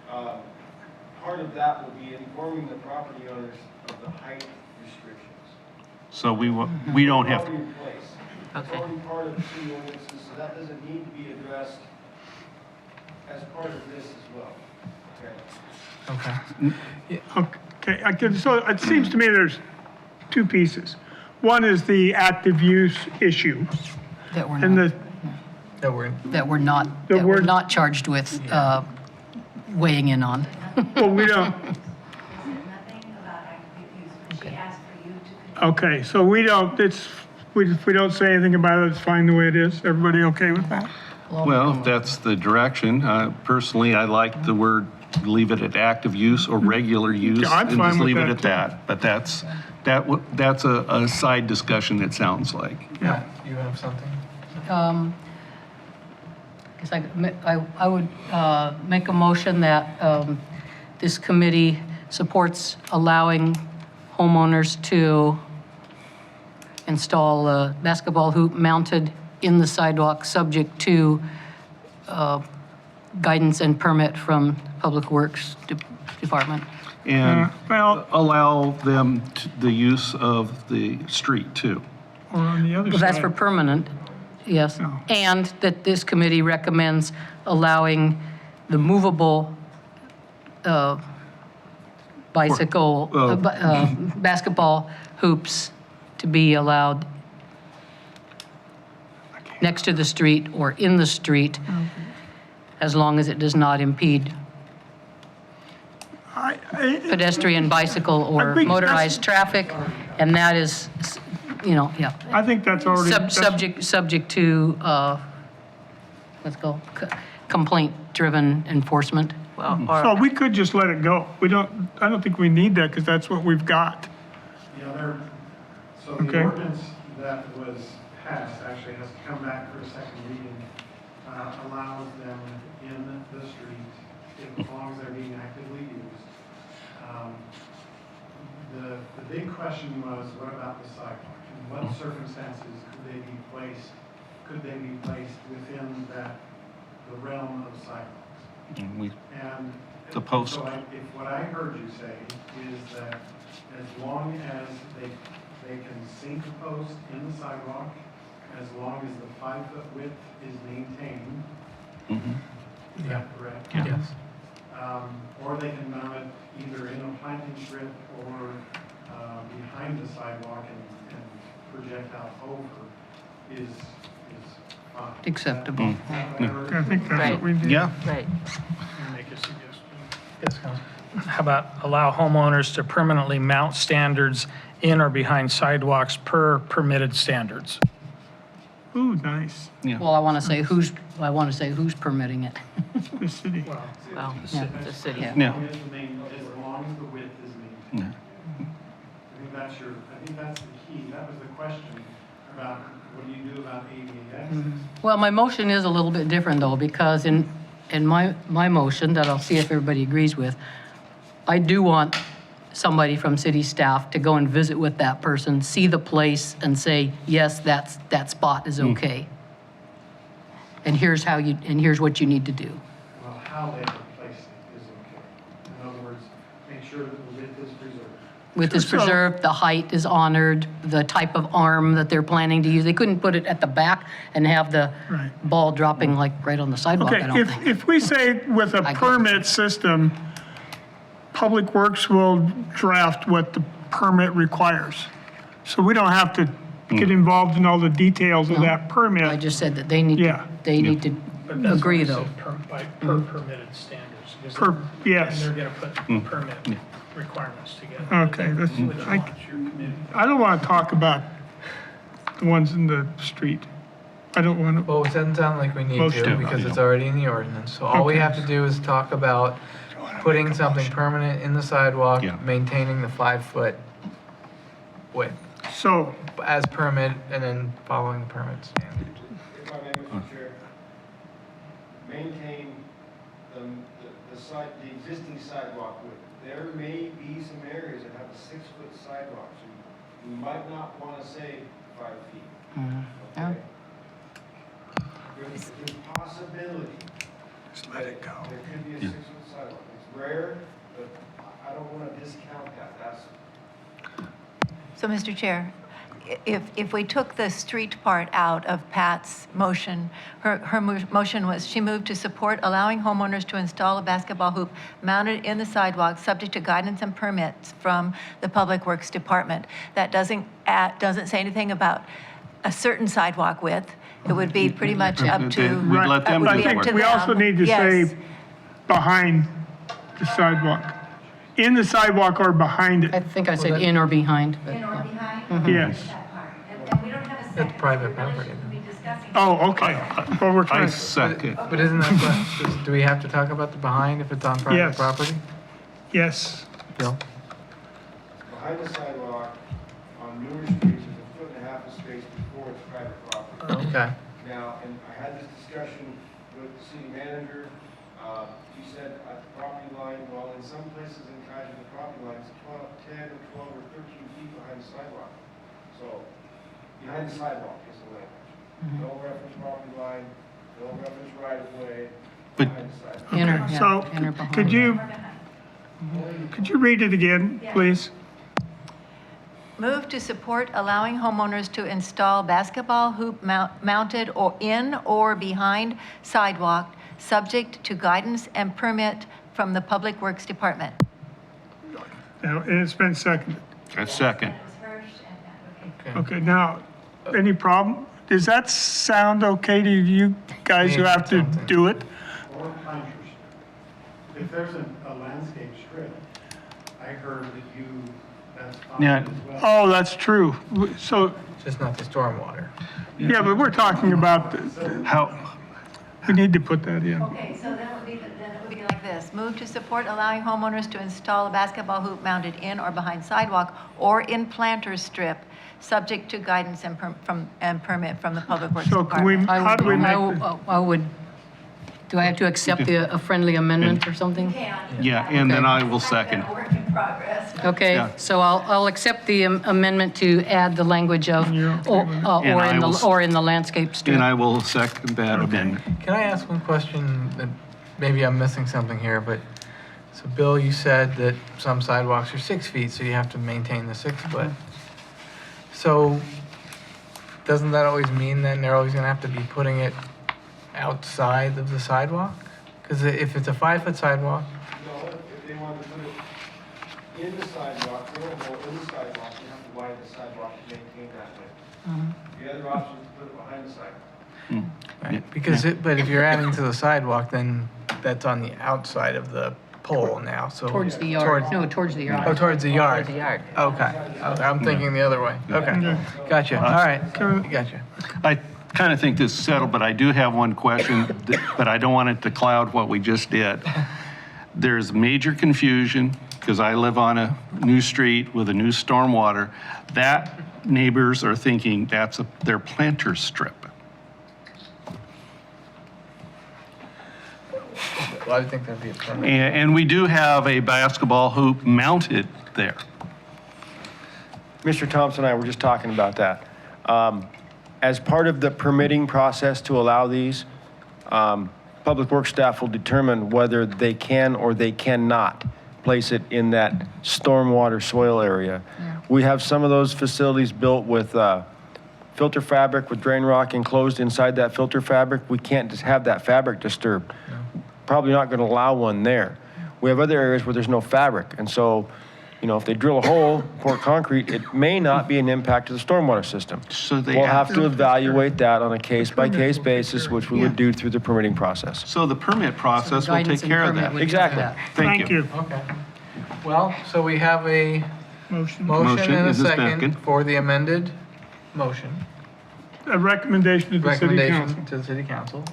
part of that will be informing the property owners of the height restrictions. So we don't have, Already in place. It's Okay. already part of the city ordinances, so that doesn't need to be addressed as part of this as well. Okay. Okay, so it seems to me there's two pieces. One is the active use issue, That we're and not, the, That we're, The word- not charged with weighing in on. well, we don't, Nothing about active use, but she asked for you to. okay, so we don't, if we don't say anything about it, it's fine the way it is. Everybody okay with that? well, if that's the direction. Personally, I like the word, leave it at active use or regular use. Yeah, I'm and fine just with leave it that, at that. But that's a side discussion, it sounds like. yeah, you have something? Guess I would make a motion that this committee supports allowing homeowners to install a basketball hoop mounted in the sidewalk, subject to guidance and permit from Public Works Department. And Well, allow them the use of the street too. or on the other Well, side. that's for permanent, yes. No. And that this committee recommends allowing the movable bicycle, basketball hoops to be allowed next to the street or in the street, as long as it does not impede pedestrian, bicycle, I or think that's- motorized traffic. And that is, yeah. I think that's already. Subject to, what's it called, complaint-driven enforcement. Well, So or, we could just let it go. I don't think we need that because that's what we've got. The other, so Okay. the ordinance that was passed actually has to come back for a second reading, allows them in the street, as long as they're being actively used. The big question was, what about the sidewalk? In what circumstances could they be placed within the realm of sidewalks? And we, And The post. So if what I heard you say is that as long as they can sink a post in the sidewalk, as long as the 5-foot width is maintained, is that correct? Yes. Or they can mount it either in a planting strip or behind the sidewalk and project out over is fine. Acceptable. Is that what I heard? I think that's what we need. yeah, right. Make a suggestion. Yes, Councilman. How about allow homeowners to permanently mount standards in or behind sidewalks per permitted standards? Ooh, nice. Well, I want to say who's permitting it. The city. Well, Yeah. the city. Yeah. yeah. As long as the width is maintained. I think that's the key. That was the question about what do you do about ADA access? Well, my motion is a little bit different, though, because in my motion, that I'll see if everybody agrees with, I do want somebody from city staff to go and visit with that person, see the place, and say, yes, that spot is okay. And here's what you need to do. Well, how they replace it is okay. In other words, make sure that the width is preserved. Width is So- preserved, the height is honored, the type of arm that they're planning to use. They couldn't put it at the back and have the Right. ball dropping like right on the sidewalk, I Okay, don't think. if we say with a I get it. permit system, Public Works will draft what the permit requires. So we don't have to get involved in all the details of that I permit. just said that they need Yeah. to But that's agree, what I though. said, per permitted standards. because Per- then yes. they're going to put permit requirements together. Okay, Which that's, ones your committee? I don't want to talk about the ones in the street. I don't want to, Well, it doesn't sound like we need Most to do. because it's already in the ordinance. So all we Okay. have to do is talk about putting something permanent in the sidewalk, Yeah. maintaining the 5-foot width so, as permit, and then following the permit standard. If I may, Mr. Chair, maintain the existing sidewalk width. There may be some areas that have a 6-foot sidewalk, so you might not want to say 5 feet. Yeah. Okay? There's a possibility. Just let it go. There could be a 6-foot sidewalk. It's rare, but I don't want to discount that. That's, So, Mr. Chair, if we took the street part out of Pat's motion, her motion was, she moved to support allowing homeowners to install a basketball hoop mounted in the sidewalk, subject to guidance and permits from the Public Works Department. That doesn't say anything about a certain sidewalk width. It would be pretty much up to. We'd let them it would do be the up work. to We also them. need to Yes. say behind the sidewalk. In the sidewalk or behind I it, think I said in or behind. but, In or yeah. behind? yes. That part. And we don't have a second. That's private so we really property. shouldn't be discussing Oh, okay. Well, we're I trying, second. But isn't that, do we have to talk about the behind if it's on private Yes. property? yes. Bill? behind the sidewalk on newer streets, there's a 1.5 foot of space before it's private property. Okay. Now, and I had this discussion with the city manager. He said at the property line, well, in some places in Kaiser, the property line is 10 or 12 or 13 feet behind the sidewalk. So, behind the sidewalk is the language. No reference property line, no reference right of way, But- behind the sidewalk. In or, So, yeah, in or behind. could you read it again, please? Move to support allowing homeowners to install basketball hoop mounted or in or behind sidewalk, subject to guidance and permit from the Public Works Department. Now, and it's been seconded. A second. Okay, now, any problem? Does that sound okay to you guys who have to do it? Or planters. If there's a landscape strip, I heard that that's fine Yeah. as well. Oh, that's true. So, Just not the stormwater. yeah, but we're talking about, How, we need to put that in. Okay, so then it would be like this. Move to support allowing homeowners to install a basketball hoop mounted in or behind sidewalk or in planter strip, subject to guidance and permit from the Public Works So can we, Department. how do we make, I would, do I have to accept a friendly amendment or something? yeah, and then I will second. Work in progress. Okay, Yeah. so I'll accept the amendment to add the language of, You're okay or with it? And I will- or in the landscape strip. And I will second that amendment. Can I ask one question that maybe I'm missing something here, but, so Bill, you said that some sidewalks are 6 feet, so you have to maintain the 6 foot. So doesn't that always mean then they're always gonna have to be putting it outside of the sidewalk? Because if it's a 5-foot sidewalk, No, if they wanted to put it in the sidewalk, they don't go in the sidewalk, you have to widen the sidewalk to maintain that width. The other option is to put it behind the sidewalk. right? Because but if you're adding to the sidewalk, then that's on the outside of the pole now, so. Towards the yard, no, towards the yard. Oh, towards the yard. Towards the yard. Okay, I'm thinking the other way. Okay, gotcha, all right, gotcha. I kind of think this is settled, but I do have one question, but I don't want it to cloud what we just did. There's major confusion, because I live on a new street with a new stormwater. That neighbors are thinking that's their planter strip. Well, I think that'd be a permit. And we do have a basketball hoop mounted there. Mr. Thompson and I were just talking about that. As part of the permitting process to allow these, Public Works staff will determine whether they can or they cannot place it in that stormwater soil area. We have some of those facilities built with filter fabric with drain rock enclosed inside that filter fabric. We can't just have that fabric disturbed. Probably not going to allow one there. We have other areas where there's no fabric, and so, you know, if they drill a hole, pour concrete, it may not be an impact to the stormwater system. So they We'll have have to evaluate that on a case-by-case basis, which we would do through the permitting process. So the permit process will take Guidance and care of permit that. would cover Exactly. that. Thank you. Okay. Well, so we have a motion? motion and a is a second second. for the amended motion. A recommendation to the city Recommendation council. to the city council.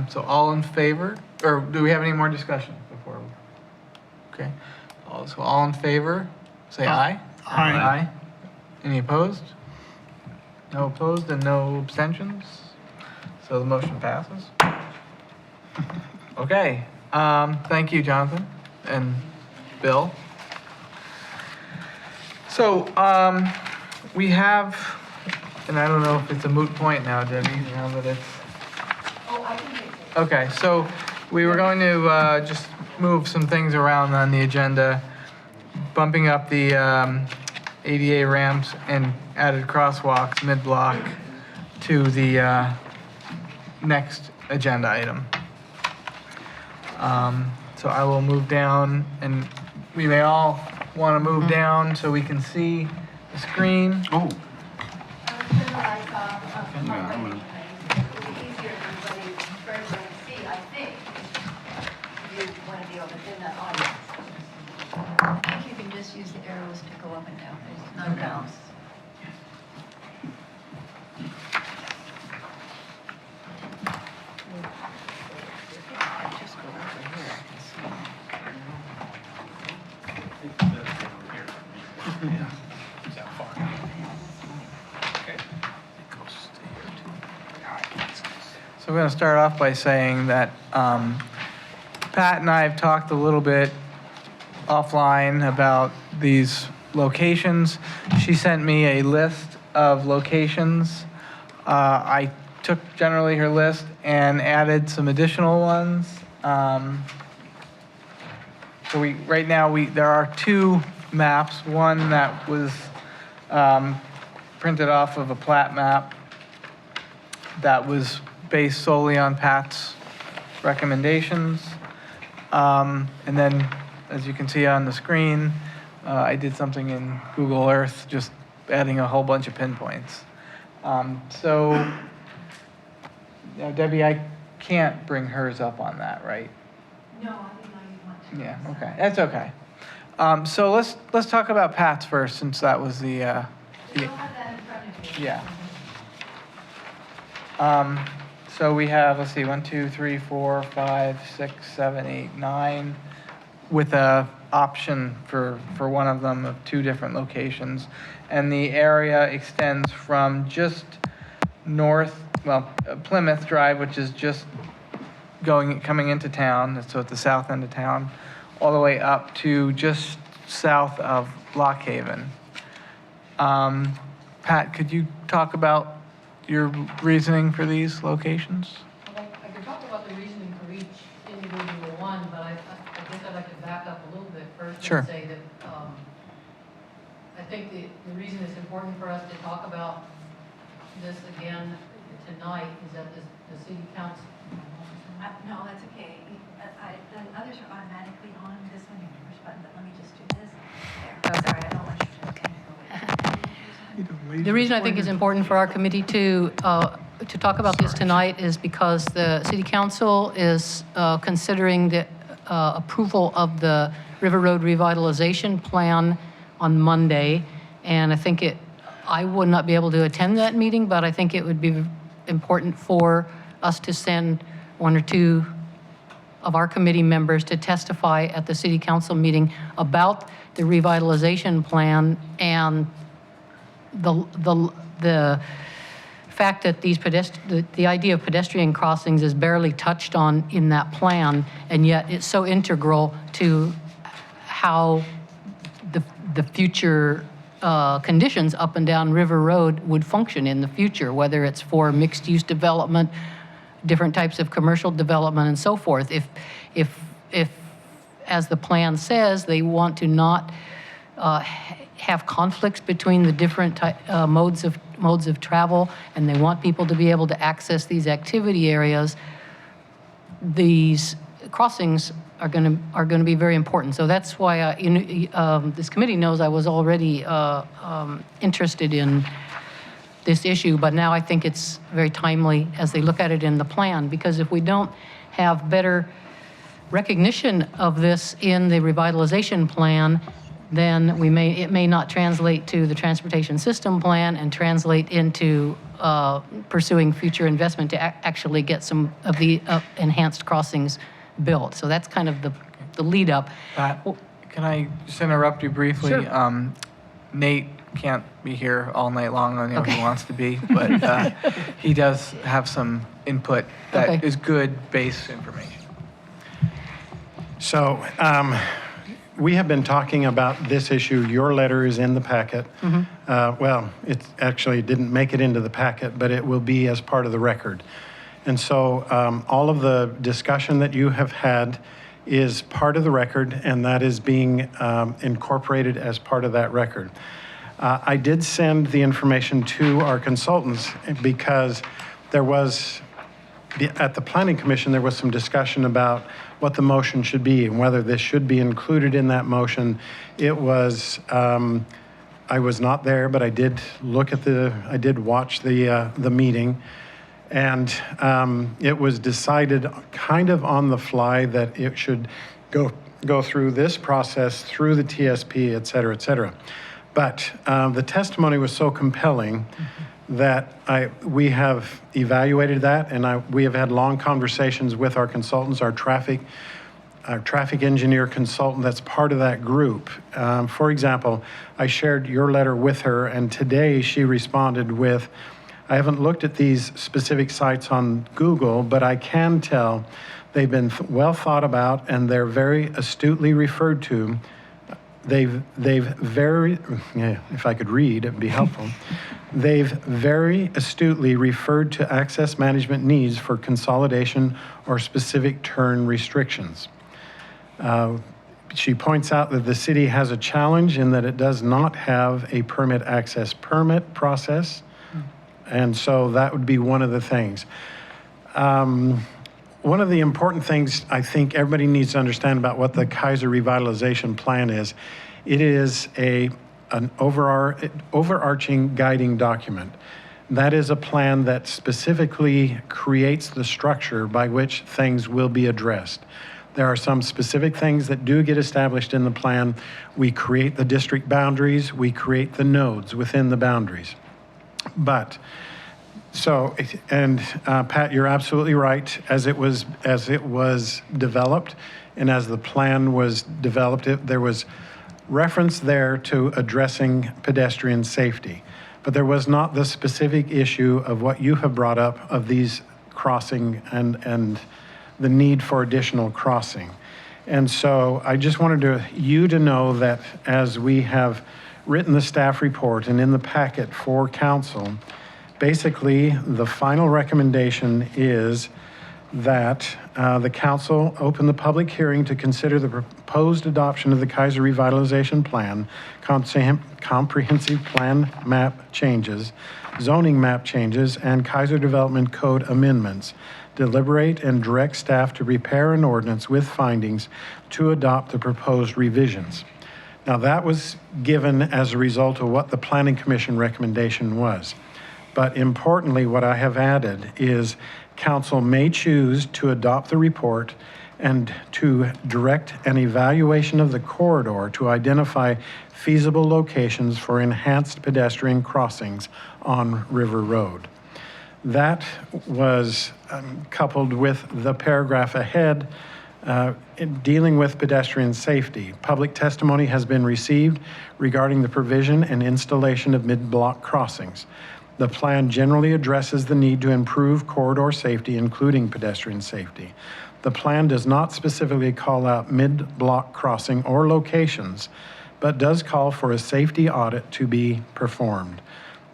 So all in favor, or do we have any more discussion before? Okay. So all in favor, say aye. Aye. Aye. Any opposed? No opposed and no abstentions? So the motion passes. Okay, thank you, Jonathan and Bill. So, we have, and I don't know if it's a moot point now, Debbie, now that it's, Okay, so we were going to just move some things around on the agenda, bumping up the ADA ramps and added crosswalks mid-block to the next agenda item. So I will move down, and we may all want to move down so we can see the screen. Oh, I think you can just use the arrows to go up and down. There's no mouse. So we're going to start off by saying that Pat and I have talked a little bit offline about these locations. She sent me a list of locations. I took generally her list and added some additional ones. So right now there are two maps. One that was printed off of a plat map that was based solely on Pat's recommendations. And then, as you can see on the screen, I did something in Google Earth, just adding a whole bunch of pinpoints. So, now, Debbie, I can't bring hers up on that, right? No, I didn't know you want to. Yeah, okay, that's okay. So let's talk about Pat's first, since that was the You'll have that in front of you. yeah. So we have, let's see, 1, 2, 3, 4, 5, 6, 7, 8, 9, with a option for one of them of 2 different locations. And the area extends from just north, well, Plymouth Drive, which is just coming into town, so at the south end of town, all the way up to just south of Lock Haven. Pat, could you talk about your reasoning for these locations? Well, I could talk about the reasoning for each individual one, but I guess I'd like to back up a little bit first Sure. and say that I think the reason it's important for us to talk about this again tonight is that the city council. No, that's okay. The others are automatically on this one, your push button, but let me just do this. There. Oh, sorry, I don't want you to. The reason I think it's important for our committee to talk about this tonight is because the city council is considering the approval of the River Road Revitalization Plan on Monday. And I think I would not be able to attend that meeting, but I think it would be important for us to send 1 or 2 of our committee members to testify at the city council meeting about the revitalization plan and the fact that the idea of pedestrian crossings is barely touched on in that plan, and yet it's so integral to how the future conditions up and down River Road would function in the future, whether it's for mixed-use development, different types of commercial development, and so forth. If as the plan says, they want to not have conflicts between the different modes of travel, and they want people to be able to access these activity areas, these crossings are going to be very important. So that's why this committee knows I was already interested in this issue, but now I think it's very timely as they look at it in the plan, because if we don't have better recognition of this in the revitalization plan, then it may not translate to the transportation system plan and translate into pursuing future investment to actually get some of the enhanced crossings built. So that's kind of the lead up. Pat, can I just interrupt you briefly? Sure. Nate can't be here all night long. I know he wants to be, but he does have some input that is good base information. So we have been talking about this issue. Your letter is in the packet. Well, it actually didn't make it into the packet, but it will be as part of the record. And so all of the discussion that you have had is part of the record, and that is being incorporated as part of that record. I did send the information to our consultants because there was, at the Planning Commission, there was some discussion about what the motion should be and whether this should be included in that motion. It was, I was not there, but I did I did watch the meeting. And it was decided kind of on the fly that it should go through this process, through the TSP, et cetera, et cetera. But the testimony was so compelling that we have evaluated that, and we have had long conversations with our consultants, our traffic engineer consultant that's part of that group. For example, I shared your letter with her, and today she responded with, I haven't looked at these specific sites on Google, but I can tell they've been well thought about and they're very astutely referred to. They've very, if I could read, it'd be helpful. They've very astutely referred to access management needs for consolidation or specific turn restrictions. She points out that the city has a challenge in that it does not have a permit access permit process. And so that would be one of the things. One of the important things I think everybody needs to understand about what the Kaiser Revitalization Plan is, it is an overarching guiding document. That is a plan that specifically creates the structure by which things will be addressed. There are some specific things that do get established in the plan. We create the district boundaries, we create the nodes within the boundaries. But, so, and Pat, you're absolutely right. As it was developed, and as the plan was developed, there was reference there to addressing pedestrian safety. But there was not the specific issue of what you have brought up of these crossing and the need for additional crossing. And so I just wanted you to know that as we have written the staff report and in the packet for council, basically the final recommendation is that the council open the public hearing to consider the proposed adoption of the Kaiser Revitalization Plan, comprehensive plan map changes, zoning map changes, and Kaiser Development Code amendments. Deliberate and direct staff to prepare an ordinance with findings to adopt the proposed revisions. Now, that was given as a result of what the Planning Commission recommendation was. But importantly, what I have added is council may choose to adopt the report and to direct an evaluation of the corridor to identify feasible locations for enhanced pedestrian crossings on River Road. That was coupled with the paragraph ahead in dealing with pedestrian safety. Public testimony has been received regarding the provision and installation of mid-block crossings. The plan generally addresses the need to improve corridor safety, including pedestrian safety. The plan does not specifically call out mid-block crossing or locations, but does call for a safety audit to be performed.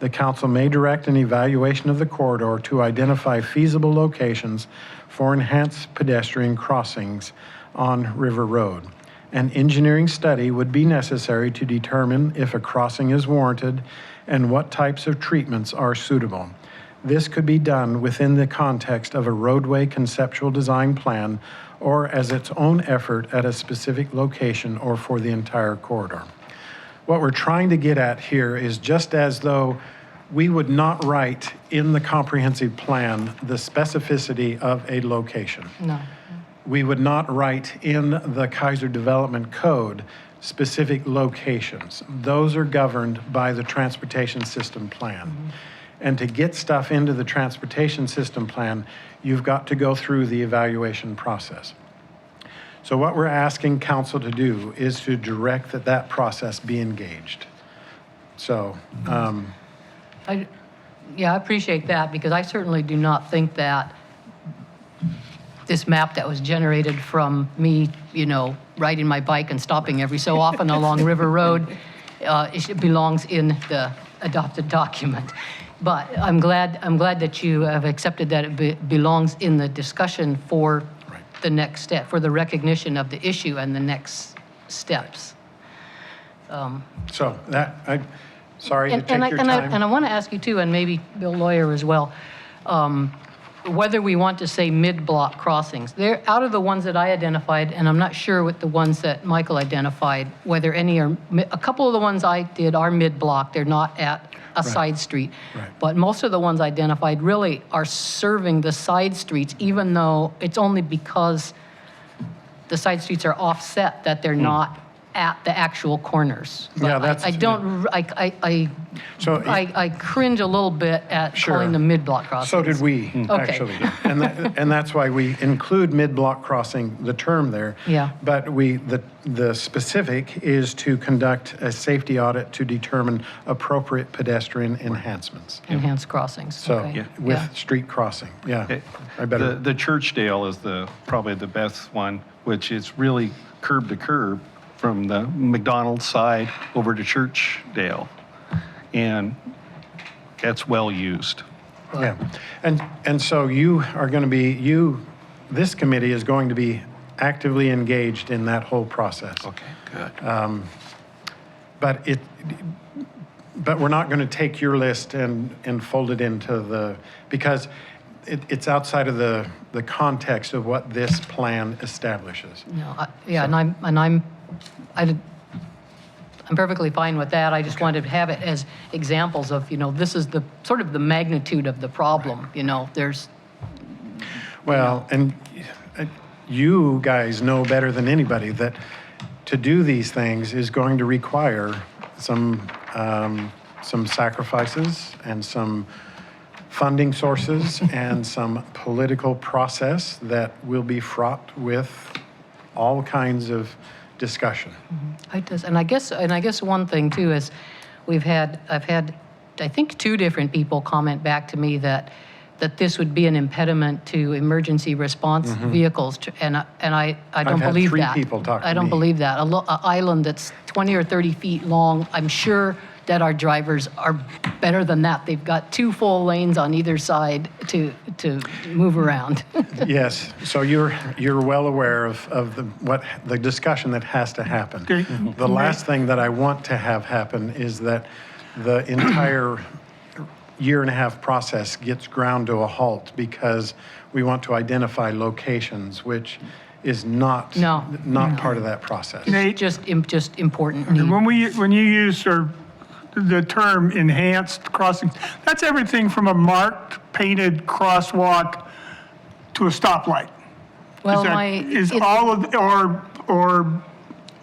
The council may direct an evaluation of the corridor to identify feasible locations for enhanced pedestrian crossings on River Road. An engineering study would be necessary to determine if a crossing is warranted and what types of treatments are suitable. This could be done within the context of a roadway conceptual design plan or as its own effort at a specific location or for the entire corridor. What we're trying to get at here is just as though we would not write in the comprehensive plan the specificity of a location. No. We would not write in the Kaiser Development Code specific locations. Those are governed by the Transportation System Plan. Mm-hmm. And to get stuff into the Transportation System Plan, you've got to go through the evaluation process. So what we're asking council to do is to direct that process be engaged. So, I appreciate that, because I certainly do not think that this map that was generated from me, riding my bike and stopping every so often along River Road, it belongs in the adopted document. But I'm glad that you have accepted that it belongs in the discussion for the next step, for the recognition of the issue and the next steps. So sorry to And take your time. I want to ask you too, and maybe Bill Lawyer as well, whether we want to say mid-block crossings. They're out of the ones that I identified, and I'm not sure with the ones that Michael identified, whether any are, a couple of the ones I did are mid-block. They're not at a side street. Right. But most of the ones identified really are serving the side streets, even though it's only because the side streets are offset that they're not at the actual corners. But Yeah, that's- I don't, So I cringe a little bit at Sure. calling them mid-block crossings. So did we, Okay. actually. And that's why we include mid-block crossing, the term there. Yeah. But the specific is to conduct a safety audit to determine appropriate pedestrian enhancements. Enhanced crossings, So okay. Yeah. with street crossing, yeah. I better, The Churchdale is probably the best one, which is really curb to curb from the McDonald's side over to Churchdale. And that's well used. yeah. And so you are going to be, this committee is going to be actively engaged in that whole process. Okay, good. But we're not going to take your list and fold it into because it's outside of the context of what this plan establishes. No, yeah, and I'm perfectly fine with that. I just wanted to have it as examples of, this is the sort of the magnitude of the problem, there's, Well, and you guys know better than anybody that to do these things is going to require some sacrifices and some funding sources and some political process that will be fraught with all kinds of discussion. and I guess one thing too is I've had, I think 2 different people comment back to me that this would be an impediment to emergency response vehicles, and I don't had believe 3 that. people talk to I don't me. believe that. An island that's 20 or 30 feet long, I'm sure that our drivers are better than that. They've got 2 full lanes on either side to move around. Yes, so you're well aware of what the discussion that has to happen. Okay. The last thing that I want to have happen is that the entire year-and-a-half process gets ground to a halt because we want to identify locations, which is not part of that process. Nate? Just important need. When you use the term enhanced crossings, that's everything from a marked, painted crosswalk to a stoplight. Well, Is all of, or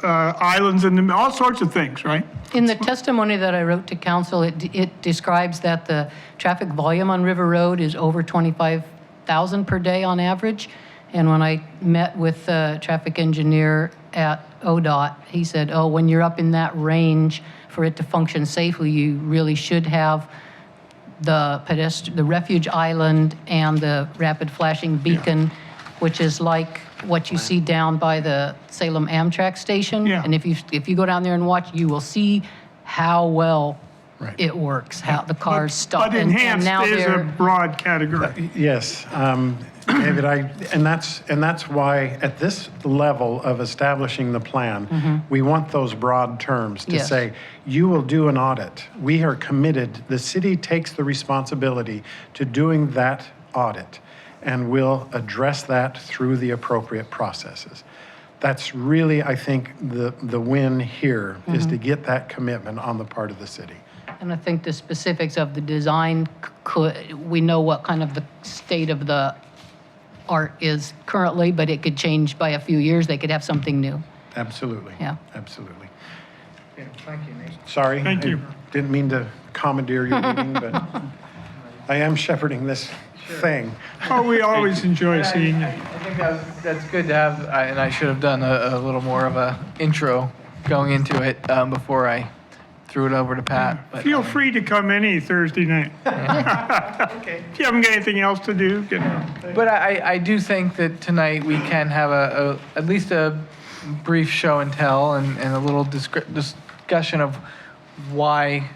islands and all sorts of things, right? in the testimony that I wrote to council, it describes that the traffic volume on River Road is over 25,000 per day on average. And when I met with the traffic engineer at ODOT, he said, when you're up in that range, for it to function safely, you really should have the refuge island and the rapid flashing beacon, which is like what you see down by the Salem Amtrak station. Yeah. And if you go down there and watch, you will see how well Right. it works, how the cars stop. But And enhanced now is a they're, broad category. Yes, David, and that's why at this level of establishing the plan, we want those broad terms to Yes. say, you will do an audit. We are committed, the city takes the responsibility to doing that audit, and we'll address that through the appropriate processes. That's really, I think, the win here is to get that commitment on the part of the city. and I think the specifics of the design, we know what kind of the state of the art is currently, but it could change by a few years. They could have something new. Absolutely. Yeah. Absolutely. Thank you, Nate. Sorry. Thank you. I didn't mean to commandeer your meeting, but I am shepherding this thing. Oh, we always enjoy I seeing you. think that's good to have, and I should have done a little more of a intro going into it before I threw it over to Pat. But, Feel free to come any Thursday night. If you haven't got anything else to do, get out. But I do think that tonight we can have at least a brief show and tell and a little discussion of why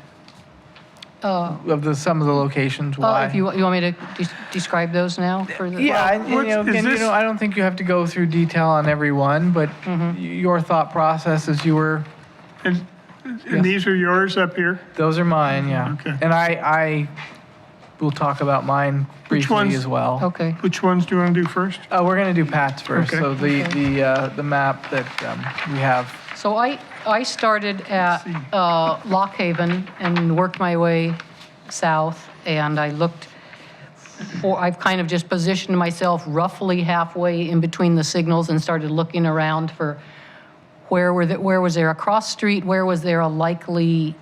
some of the locations why. If you want me to describe those now for the? Yeah, and, what's- is again, this- I don't think you have to go through detail on every one, but your thought process as you were, And Yes. these are yours up here? those are mine, yeah. Okay. And I will talk about mine Which briefly ones? as well. Okay. Which ones do you want to do first? We're gonna do Pat's first, Okay. so the map that we have. So I started at Lock Haven and worked my way south, and I've kind of just positioned myself roughly halfway in between the signals and started looking around for where was there a cross street, where was there a likely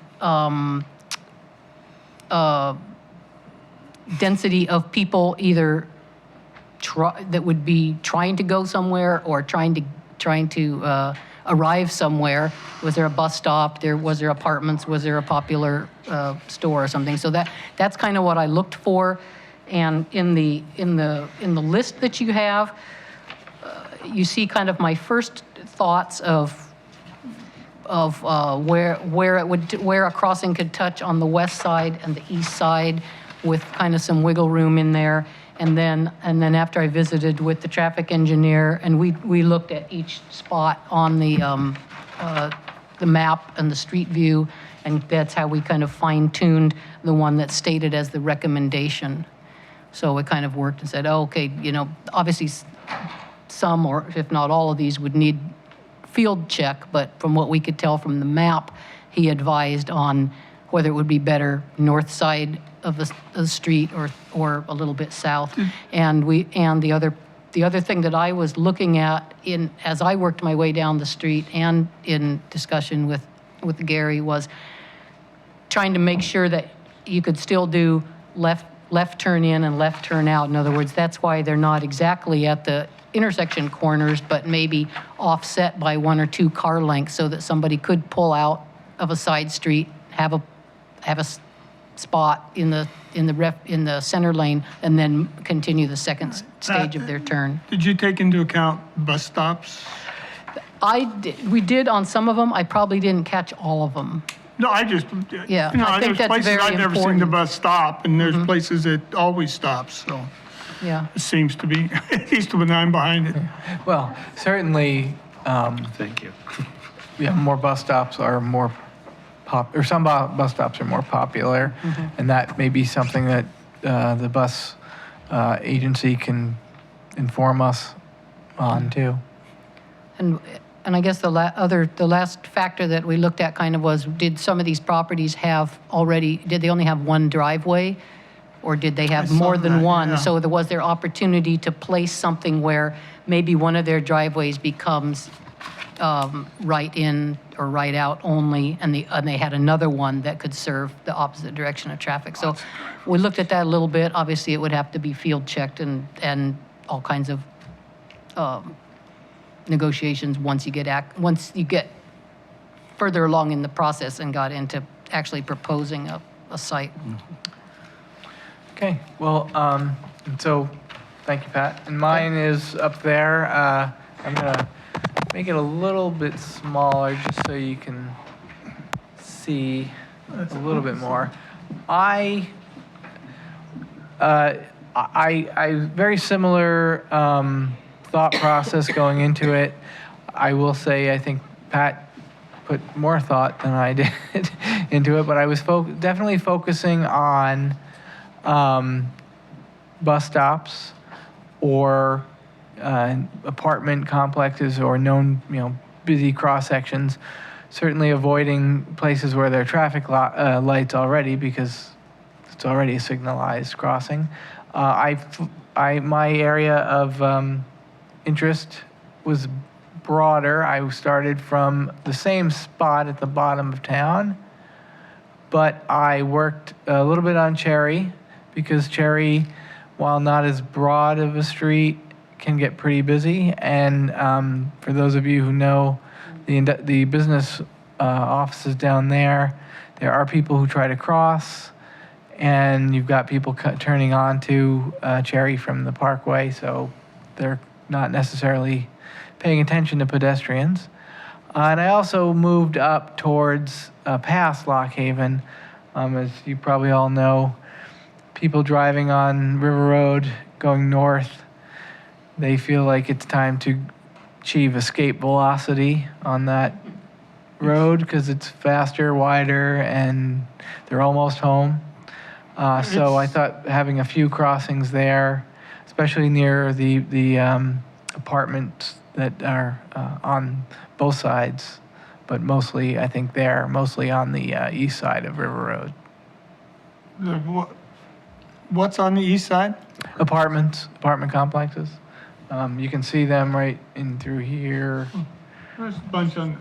density of people either that would be trying to go somewhere or trying to arrive somewhere. Was there a bus stop? Was there apartments? Was there a popular store or something? So that's kind of what I looked for. And in the list that you have, you see kind of my first thoughts of where a crossing could touch on the west side and the east side, with kind of some wiggle room in there. And then after I visited with the traffic engineer, and we looked at each spot on the map and the street view, and that's how we kind of fine-tuned the one that's stated as the recommendation. So it kind of worked and said, oh, okay, obviously some, or if not all of these, would need field check, but from what we could tell from the map, he advised on whether it would be better north side of the street or a little bit south. And the other thing that I was looking at as I worked my way down the street and in discussion with Gary was trying to make sure that you could still do left turn in and left turn out. In other words, that's why they're not exactly at the intersection corners, but maybe offset by 1 or 2 car lengths so that somebody could pull out of a side street, have a spot in the center lane, and then continue the second stage of their turn. Did you take into account bus stops? We did on some of them. I probably didn't catch all of them. No, I just, Yeah, I think there's that's places very I've never seen the important. bus stop, and there's places it always stops, so Yeah. it seems to be, at least when I'm behind it. Well, certainly, Thank you. yeah, more bus stops are more or some bus stops are more popular, and that may be something that the bus agency can inform us on too. And I guess the last factor that we looked at kind of was, did some of these properties did they only have one driveway? Or did they have I saw more than that, one? yeah. So was there opportunity to place something where maybe one of their driveways becomes right in or right out only, and they had another one that could serve the opposite direction of traffic? So we looked at that a little bit. Obviously, it would have to be field checked and all kinds of negotiations once you get further along in the process and got into actually proposing a site. Okay, well, and so, thank you, Pat. And mine is up there. I'm gonna make it a little bit smaller just so you can see a little bit more. I very similar thought process going into it. I will say I think Pat put more thought than I did into it, but I was definitely focusing on bus stops or apartment complexes or known, busy cross sections. Certainly avoiding places where there are traffic lights already, because it's already a signalized crossing. My area of interest was broader. I started from the same spot at the bottom of town, but I worked a little bit on Cherry, because Cherry, while not as broad of a street, can get pretty busy. And for those of you who know the business offices down there are people who try to cross, and you've got people turning onto Cherry from the Parkway, so they're not necessarily paying attention to pedestrians. And I also moved up towards past Lock Haven As you probably all know, people driving on River Road going north, they feel like it's time to achieve escape velocity on that road because it's faster, wider, and they're almost home. So I thought having a few crossings there, especially near the apartments that are on both sides, but mostly, I think they're mostly on the east side of River Road. What's on the east side? Apartment complexes. You can see them right in through here. There's a bunch on,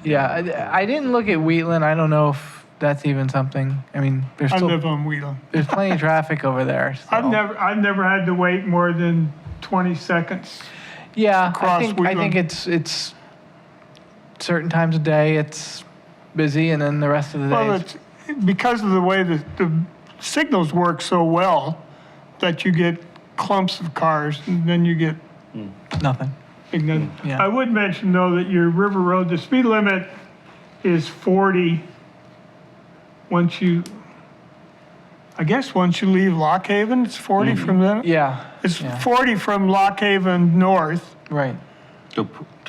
Yeah, I didn't look at Wheatland. I don't know if that's even something. I mean, I live on Wheeler. there's plenty of traffic over there. So. I've never had to wait more than 20 seconds. Yeah, across I think Wheatland. it's certain times of day it's busy, and then the rest of the day. Well, it's- it's because of the way that the signals work so well that you get clumps of cars and then you get nothing. Yeah. I would mention though that your River Road, the speed limit is 40 once you leave Lock Haven, it's 40 from there? Yeah. It's yeah. 40 from Lock Haven north. Right. To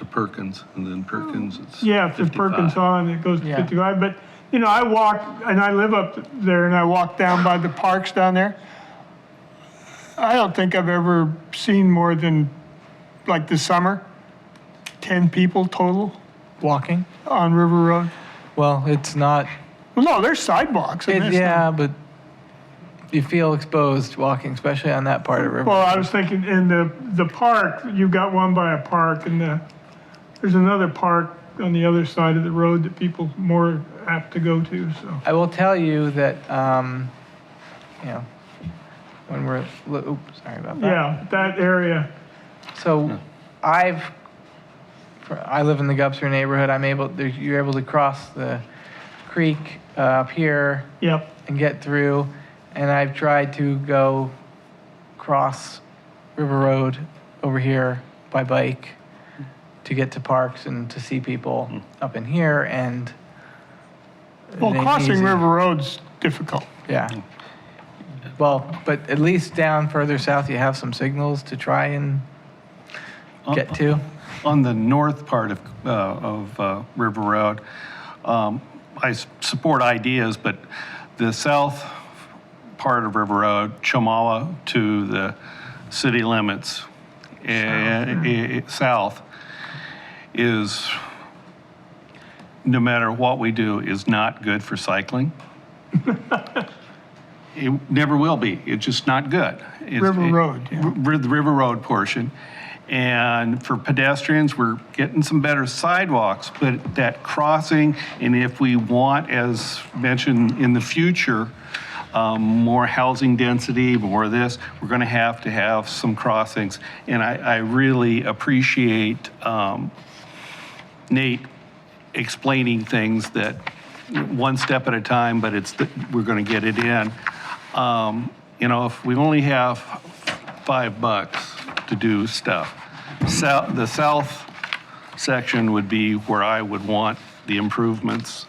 Perkins, and then Perkins, it's Yeah, if the 55. Perkins on, it goes to Yeah. 55. But, you know, I walk, and I live up there, and I walk down by the parks down there. I don't think I've ever seen more than, like this summer, 10 people total Walking. on River Road. Well, it's not. Well, no, there's sidewalks. and there's Yeah, but you feel exposed walking, especially on that part of River. Well, I was thinking in the park, you've got one by a park, and there's another park on the other side of the road that people more apt to go to, so. I will tell you that, you know, when we're, oops, sorry about that. Yeah, that area. So I live in the Gupser neighborhood. You're able to cross the creek up here Yep. and get through. And I've tried to go cross River Road over here by bike to get to parks and to see people up in here. And Well, it ain't crossing easy. River Road's difficult. Yeah. Well, but at least down further south, you have some signals to try and get to. On the north part of River Road, I support ideas, but the south part of River Road, Chamawa to the city limits, south, is, no matter what we do, is not good for cycling. It never will be. It's just not good. River Road, yeah. The River Road portion. And for pedestrians, we're getting some better sidewalks, but that crossing, and if we want, as mentioned in the future, more housing density, more of this, we're going to have some crossings. And I really appreciate Nate explaining things that one step at a time, but we're going to get it in. You know, if we only have $5 to do stuff, the south section would be where I would want the improvements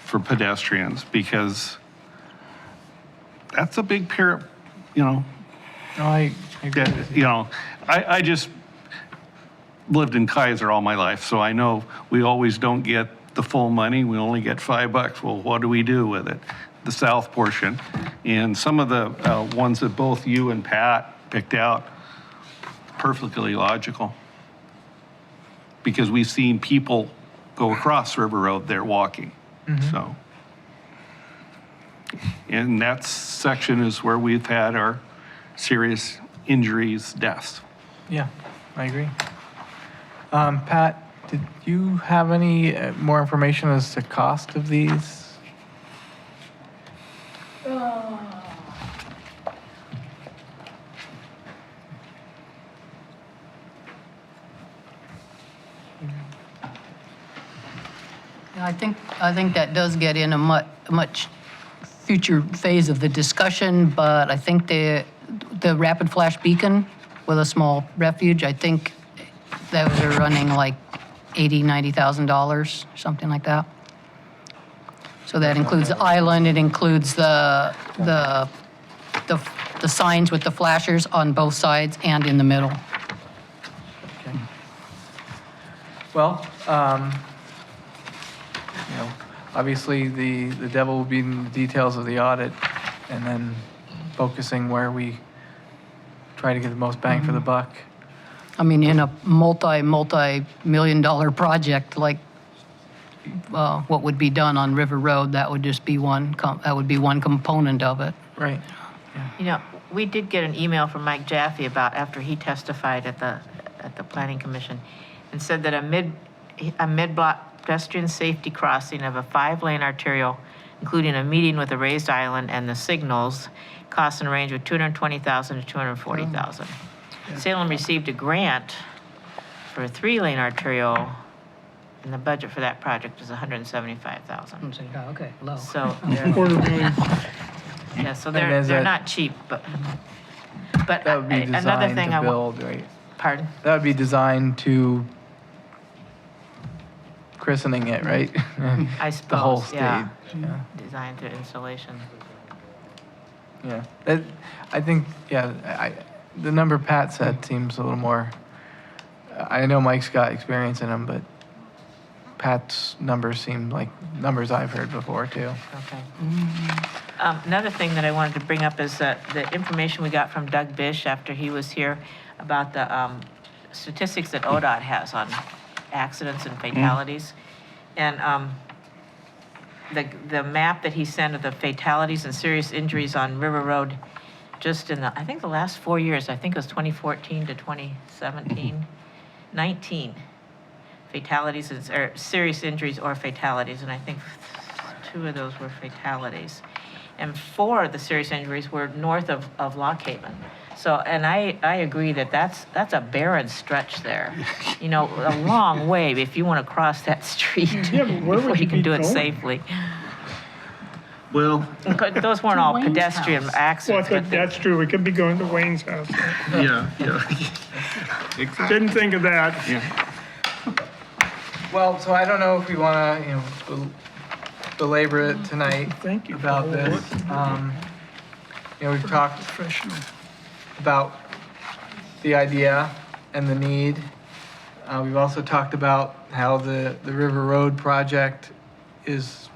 for pedestrians, because that's a big pair, you know, No, I agree that, with you know, I just lived in Kaiser all my life, so I know we always don't get the full money. We only get $5. Well, what do we do with it? The south portion. And some of the ones that both you and Pat picked out, perfectly logical. Because we've seen people go across River Road there walking, so. And that section is where we've had our serious injuries, deaths. Yeah, I agree. Pat, did you have any more information as to cost of these? Yeah, I think that does get in a much future phase of the discussion, but I think the rapid flash beacon with a small refuge, I think those are running like $80,000, $90,000, something like that. So that includes the island, it includes the signs with the flashers on both sides and in the middle. Okay. Well, obviously the devil will be in the details of the audit, and then focusing where we try to get the most bang for the buck. I mean, in a multi-million dollar project like what would be done on River Road, that would just be one component of it. Right. We did get an email from Mike Jaffe about after he testified at the Planning Commission, and said that a mid-block pedestrian safety crossing of a 5-lane arterial, including a median with a raised island and the signals, costs in a range of $220,000 to $240,000. Salem received a grant for a 3-lane arterial, and the budget for that project was $175,000. Okay, low. So, yeah, so And they're is that- not cheap, but That would be another designed thing to I want. build, right? Pardon? That would be designed to christening it, right? I The whole suppose, stage. yeah. Yeah. Designed to installation. Yeah. I think, the number Pat said seems a little more, I know Mike's got experience in them, but Pat's numbers seem like numbers I've heard before too. Okay. Another thing that I wanted to bring up is that the information we got from Doug Bish after he was here about the statistics that ODOT has on accidents and fatalities. And the map that he sent of the fatalities and serious injuries on River Road, just in I think the last 4 years, I think it was 2014 to 2017, 19 fatalities, or serious injuries or fatalities, and I think 2 of those were fatalities. And 4 of the serious injuries were north of Lock Haven. So, and I agree that that's a barren stretch there. A long way if you want to cross that street Yeah, but where would before you you can be do it going? safely. Well, But those weren't all Wayne's pedestrian house. Well, accidents. but they- that's true. We could be going to Wayne's house. yeah. Didn't think of that. Well, so I don't know if we want to, belabor it tonight Thank you. about this. We've talked Professional. about the idea and the need. We've also talked about how the River Road project it's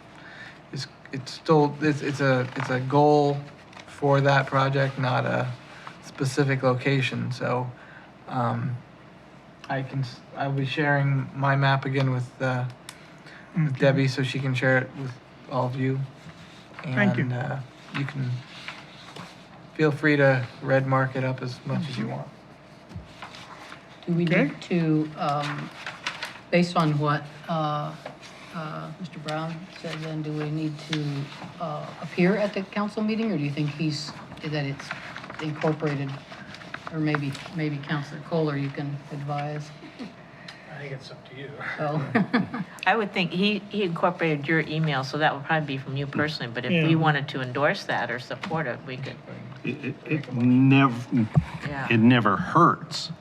a goal for that project, not a specific location. So I'll be sharing my map again with Debbie so she can share it with all of you. Thank you. And you can feel free to red mark it up as much as you want. Do we Okay. need to, based on what Mr. Brown said, then do we need to appear at the council meeting, or do you think that it's incorporated? Or maybe Councilor Kohler, you can advise. I think it's up to you. Oh, I would think he incorporated your email, so that would probably be from you personally. But if Yeah. we wanted to endorse that or support it, we could, It yeah. never hurts,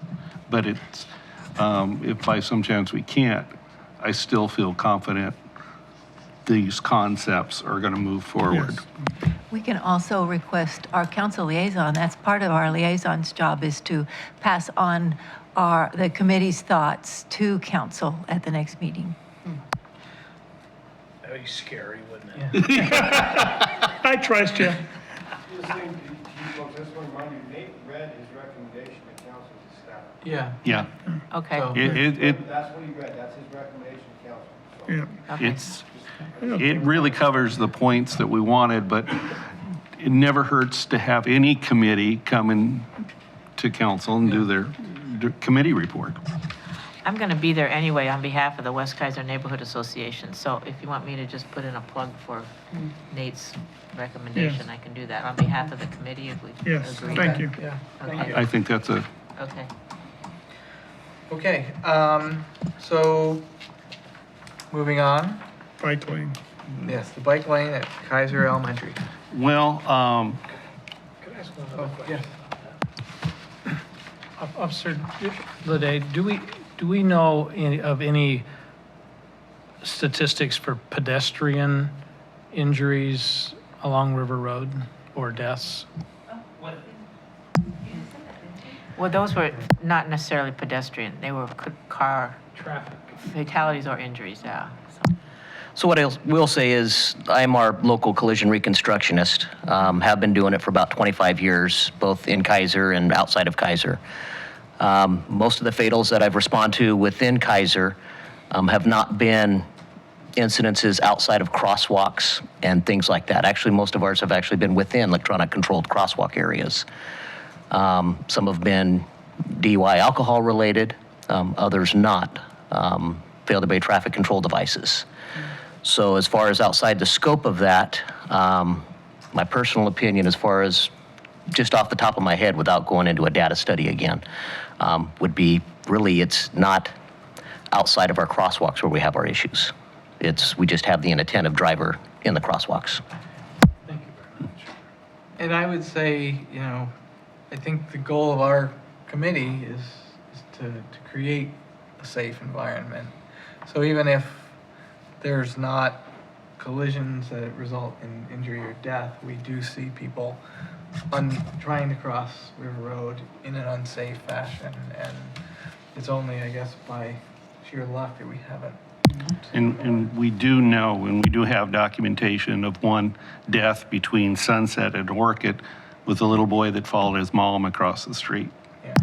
but it's, if by some chance we can't, I still feel confident these concepts are going to move forward. We can also request our council liaison, that's part of our liaison's job, is to pass on the committee's thoughts to council at the next meeting. That'd be scary, wouldn't it? I trust you. Nate read his recommendation to council to staff. Yeah. Yeah, Okay, So- That's what he read, that's his recommendation to council. Yeah. okay. it really covers the points that we wanted, but it never hurts to have any committee come in to council and do their committee report. I'm going to be there anyway on behalf of the West Kaiser Neighborhood Association. So if you want me to just put in a plug for Nate's recommendation, I can do that on behalf of the committee if we Yes, agree. thank you. Yeah. Okay, I think that's a, okay. Okay, so moving on. Bike lane. Yes, the bike lane at Kaiser Elementary. well, Can I ask one other Oh, question? yeah. Officer Lede, do we know of any statistics for pedestrian injuries along River Road or deaths? Well, those were not necessarily pedestrian. They were car Traffic. fatalities or injuries, yeah. So. So what I will say is I'm our local collision reconstructionist. Have been doing it for about 25 years, both in Kaiser and outside of Kaiser. Most of the fatals that I've responded to within Kaiser have not been incidences outside of crosswalks and things like that. Actually, most of ours have actually been within electronic controlled crosswalk areas. Some have been DUI alcohol related, others not. Failed to obey traffic control devices. So as far as outside the scope of that, my personal opinion as far as just off the top of my head without going into a data study again, would be really it's not outside of our crosswalks where we have our issues. We just have the inattentive driver in the crosswalks. Thank you very much. And I would say, you know, I think the goal of our committee is to create a safe environment. So even if there's not collisions that result in injury or death, we do see people trying to cross River Road in an unsafe fashion. And it's only, I guess, by sheer luck that we haven't. And we do know, and we do have documentation of one death between Sunset and Orchid with a little boy that followed his mom across the street. Yeah.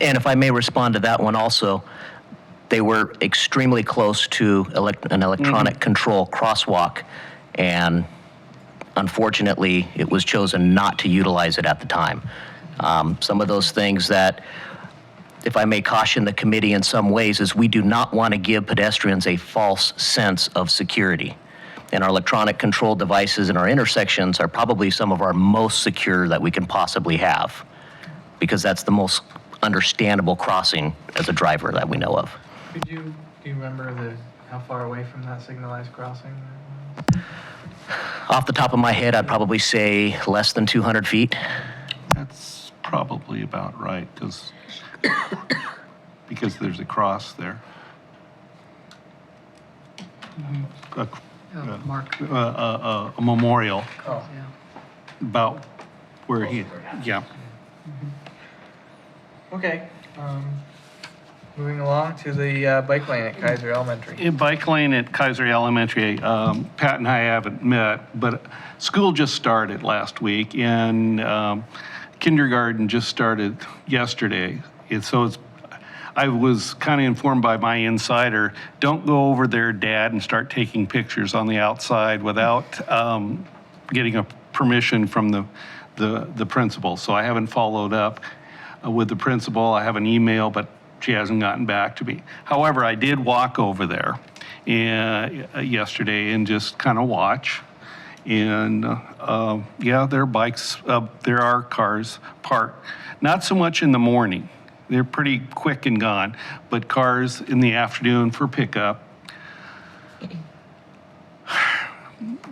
And if I may respond to that one also, they were extremely close to an electronic control crosswalk, and unfortunately, it was chosen not to utilize it at the time. Some of those things that, if I may caution the committee in some ways, is we do not want to give pedestrians a false sense of security. And our electronic control devices in our intersections are probably some of our most secure that we can possibly have, because that's the most understandable crossing as a driver that we know of. Do you remember how far away from that signalized crossing? Off the top of my head, I'd probably say less than 200 feet. That's probably about right, because there's a cross there. Mark. A memorial Oh, Yeah. about where he, yeah. okay. Moving along to the bike lane at Kaiser Elementary. Bike lane at Kaiser Elementary, Pat and I haven't met, but school just started last week, and kindergarten just started yesterday. I was kind of informed by my insider, don't go over there, Dad, and start taking pictures on the outside without getting a permission from the principal. So I haven't followed up with the principal. I have an email, but she hasn't gotten back to me. However, I did walk over there yesterday and just kind of watch. And yeah, there are bikes, there are cars parked. Not so much in the morning. They're pretty quick and gone, but cars in the afternoon for pickup.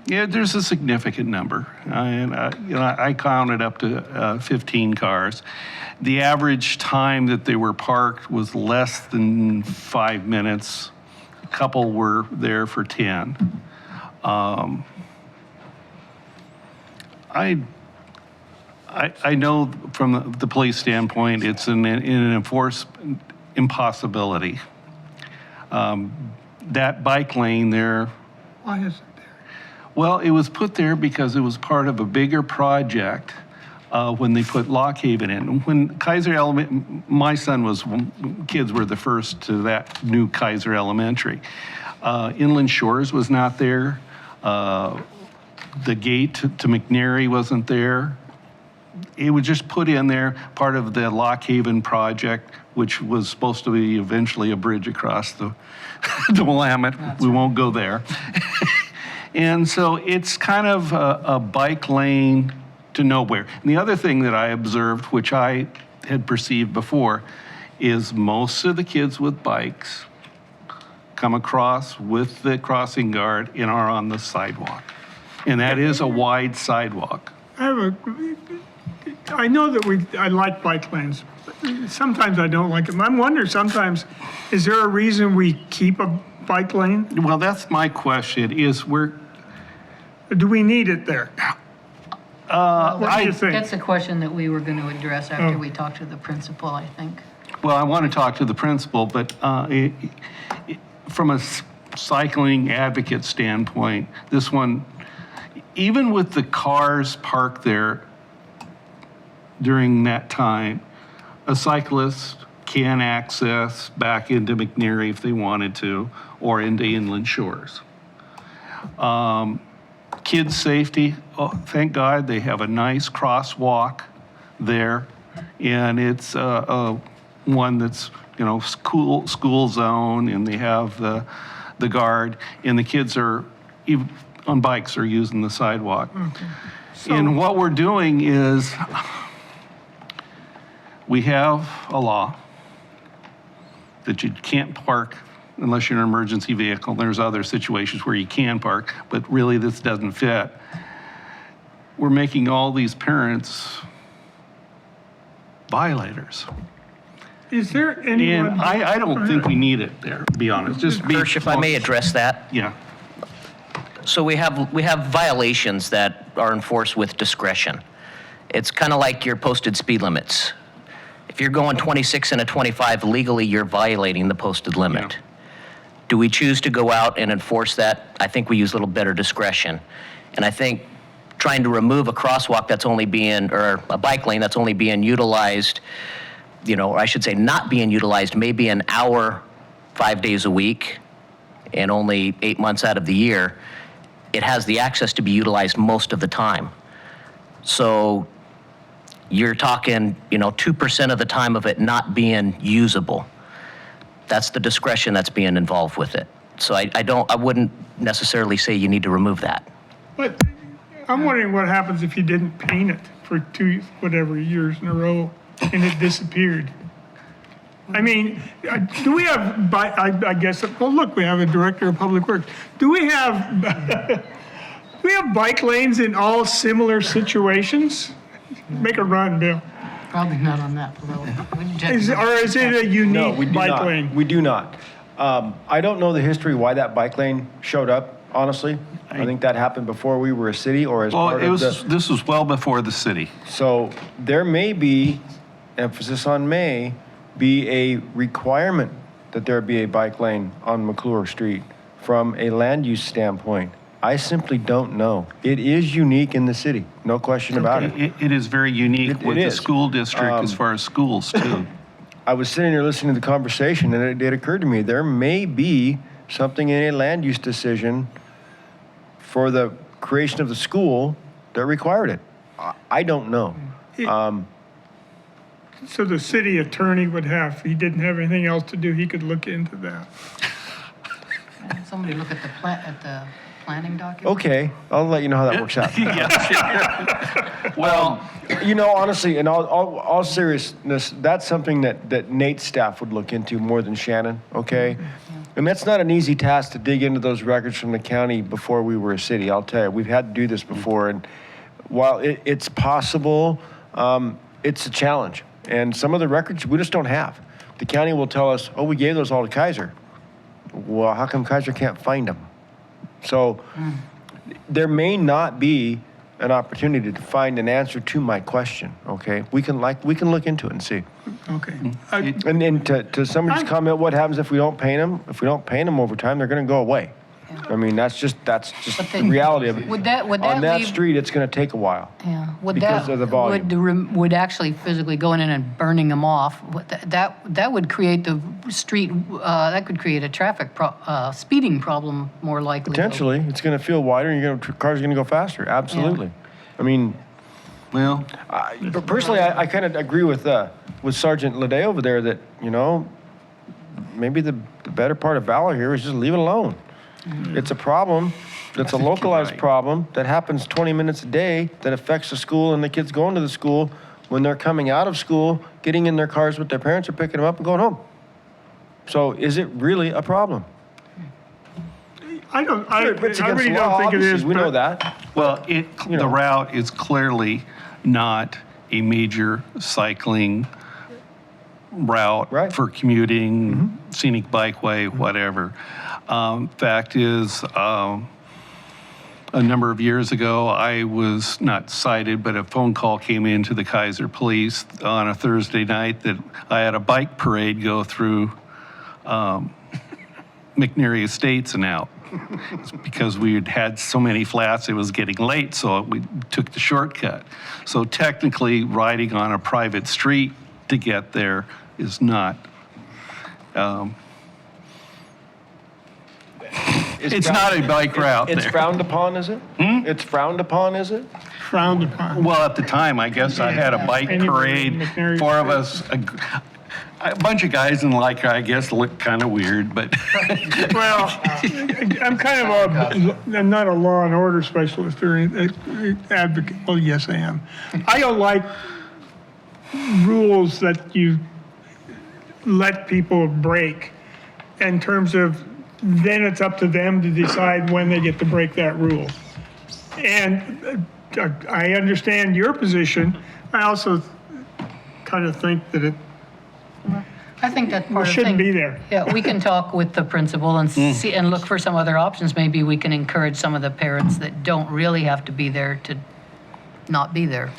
Yeah, there's a significant number. And I counted up to 15 cars. The average time that they were parked was less than 5 minutes. A couple were there for 10. I know from the police standpoint, it's an enforcement impossibility. That bike lane there. Why is it there? Well, it was put there because it was part of a bigger project when they put Lock Haven in. When Kaiser my kids were the first to that new Kaiser Elementary. Inland Shores was not there. The gate to McNary wasn't there. It was just put in there, part of the Lock Haven project, which was supposed to be eventually a bridge across the Willamette. We won't go there. And so it's kind of a bike lane to nowhere. And the other thing that I observed, which I had perceived before, is most of the kids with bikes come across with the crossing guard and are on the sidewalk. And that is a wide sidewalk. I know that I like bike lanes, but sometimes I don't like them. I wonder sometimes, is there a reason we keep a bike lane? Well, that's my question, is Do we need it there? What do you think? That's a question that we were going to address after we talked to the principal, I think. Well, I want to talk to the principal, but from a cycling advocate standpoint, this one, even with the cars parked there during that time, a cyclist can access back into McNary if they wanted to, or into Inland Shores. Kids' safety, oh, thank God they have a nice crosswalk there, and it's one that's, you know, school zone, and they have the guard, and the kids are on bikes are using the sidewalk. And what we're doing is we have a law that you can't park unless you're in an emergency vehicle. There's other situations where you can park, but really this doesn't fit. We're making all these parents violators. Is there anyone? And I don't think we need it there, to be honest. Just be. Kirsch, if I may address that. Yeah. So we have violations that are enforced with discretion. It's kind of like your posted speed limits. If you're going 26 and a 25, legally you're violating the posted limit. Yeah. Do we choose to go out and enforce that? I think we use a little better discretion. And I think trying to remove a crosswalk that's only being, or a bike lane that's only being utilized, you know, or I should say not being utilized maybe an hour, 5 days a week, and only 8 months out of the year, it has the access to be utilized most of the time. So you're talking, you know, 2% of the time of it not being usable. That's the discretion that's being involved with it. So I wouldn't necessarily say you need to remove that. But I'm wondering what happens if you didn't paint it for whatever years in a row and it disappeared. I mean, do we have, I guess, well, look, we have a director of public works. Do we have, do we have bike lanes in all similar situations? Make a run, Bill. Probably not on that level. Or is it a No, we unique do bike not. lane? We do not. I don't know the history why that bike lane showed up, honestly. I think that happened before we were a city or as Well, part of the. this was well before the city. So there may be, emphasis on may, be a requirement that there be a bike lane on McClure Street from a land use standpoint. I simply don't know. It is unique in the city, no question about it. It is very unique It with the is. school district as far as schools too. I was sitting there listening to the conversation, and it occurred to me, there may be something in a land use decision for the creation of the school that required it. I don't know. So the city attorney would have, if he didn't have anything else to do, he could look into that. Somebody look at the planning document? Okay, I'll let you know how that works out. Well, You know, honestly, in all seriousness, that's something that Nate's staff would look into more than Shannon, okay? And that's not an easy task to dig into those records from the county before we were a city, I'll tell you. We've had to do this before, and while it's possible, it's a challenge. And some of the records we just don't have. The county will tell us, oh, we gave those all to Kaiser. Well, how come Kaiser can't find them? So there may not be an opportunity to find an answer to my question, okay? We can look into it and see. Okay. And then to somebody's comment, what happens if we don't paint them? If we don't paint them over time, they're gonna go away. I mean, that's just the reality of it. Would that On that leave- street, it's gonna take a while. Yeah, Because of the volume. would actually physically going in and burning them off, that would create the street, that could create a traffic speeding problem more likely. though. Potentially, it's gonna feel wider, and cars are gonna go faster, absolutely. I mean, well, but personally, I kind of agree with Sergeant Leday over there that, you know, maybe the better part of valor here is just leave it alone. It's a problem. It's a think you're localized right. problem that happens 20 minutes a day that affects the school and the kids going to the school when they're coming out of school, getting in their cars with their parents or picking them up and going home. So is it really a problem? I don't, I Sure, it's I against really the law, don't think it is. obviously, we know but- that. well, You the know. route is clearly not a major cycling route Right. for commuting, scenic bikeway, whatever. Fact is, a number of years ago, I was not cited, but a phone call came in to the Kaiser Police on a Thursday night that I had a bike parade go through McNary Estates and out. It's because we had had so many flats, it was getting late, so we took the shortcut. So technically, riding on a private street to get there is not. It's not a bike route It's there. frowned upon, is it? It's frowned upon, is it? Frowned upon. Well, at the time, I guess I had a bike Anybody in parade, McNary four of us, a bunch of guys in Lycra, I guess, looked kind of weird, but Well, I'm kind of I'm not a law and order specialist or advocate. Well, yes, I am. I don't like rules that you let people break in terms of then it's up to them to decide when they get to break that rule. And I understand your position. I also kind of think that it I think that part of the thing. shouldn't be there. Yeah, we can talk with the principal and see, and look for some other options. Maybe we can encourage some of the parents that don't really have to be there to not be there.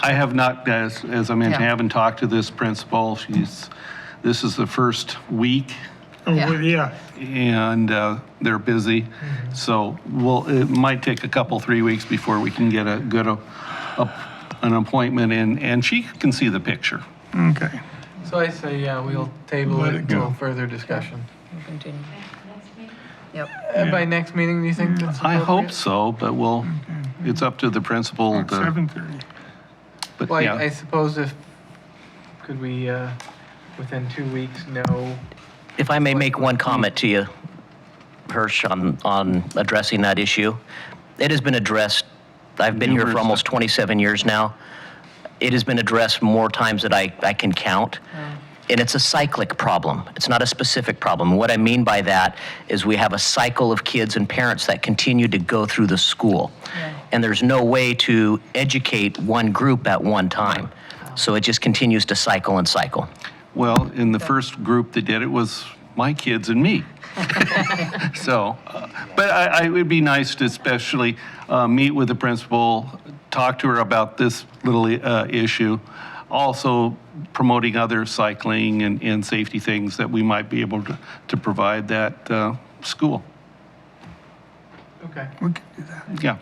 I have not, as I mentioned, I Yeah. haven't talked to this principal. This is the first week, Oh, well, yeah. and they're busy. So it might take a couple, 3 weeks before we can get an appointment in, and she can see the picture. Okay. So I say, yeah, we'll table Let it it go. until further discussion. We'll continue. Yep. And by next meeting, do you think that's I hope appropriate? so, but it's up to the principal to, 7:30. but Well, I yeah. suppose could we, within 2 weeks, know? If I may make one comment to you, Hirsch, on addressing that issue. It has been addressed, I've been here for Numerous almost 27 years now. It has been addressed more times than I can count. And it's a cyclic problem. It's not a specific problem. What I mean by that is we have a cycle of kids and parents that continue to go through the school. And there's no way to educate one group at one time. So it just continues to cycle and cycle. Well, in the first group that did it was my kids and me. So, but it would be nice to especially meet with the principal, talk to her about this little issue, also promoting other cycling and safety things that we might be able to provide that school. Okay. We can do that. Yeah.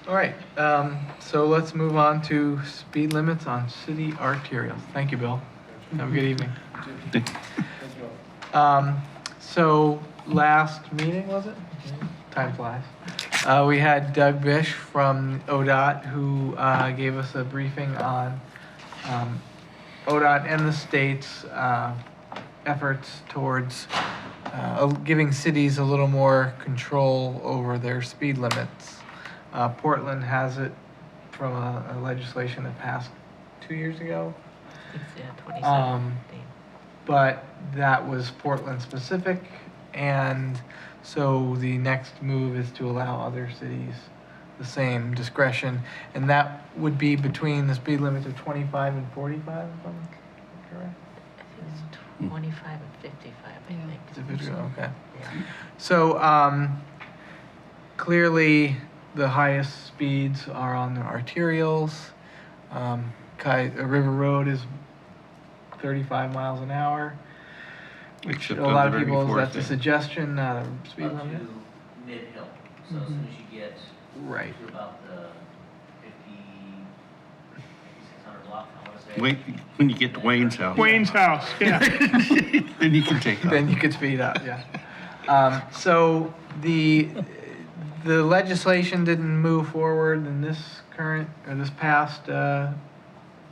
All right, so let's move on to speed limits on city arterials. Thank you, Bill. Have a good evening. So last meeting, was it? Time flies. We had Doug Bish from ODOT who gave us a briefing on ODOT and the state's efforts towards giving cities a little more control over their speed limits. Portland has it from a legislation that passed 2 years ago. Yeah, 2017. But that was Portland specific, and so the next move is to allow other cities the same discretion, and that would be between the speed limits of 25 and 45, if I'm correct? I think it's 25 and 55, I think. Is it 50? Okay. So clearly, the highest speeds are on the arterials. River Road is 35 miles an hour, which Except a lot on of the people, very that's a fourth. suggestion, not a speed limit. mid-hill. So as soon as you get Right. to about the 5600 block, I want to say. Wait, when you get to Wayne's house, Wayne's house, yeah. then you can take off. Then you could speed up, yeah. So the legislation didn't move forward in this current, or this past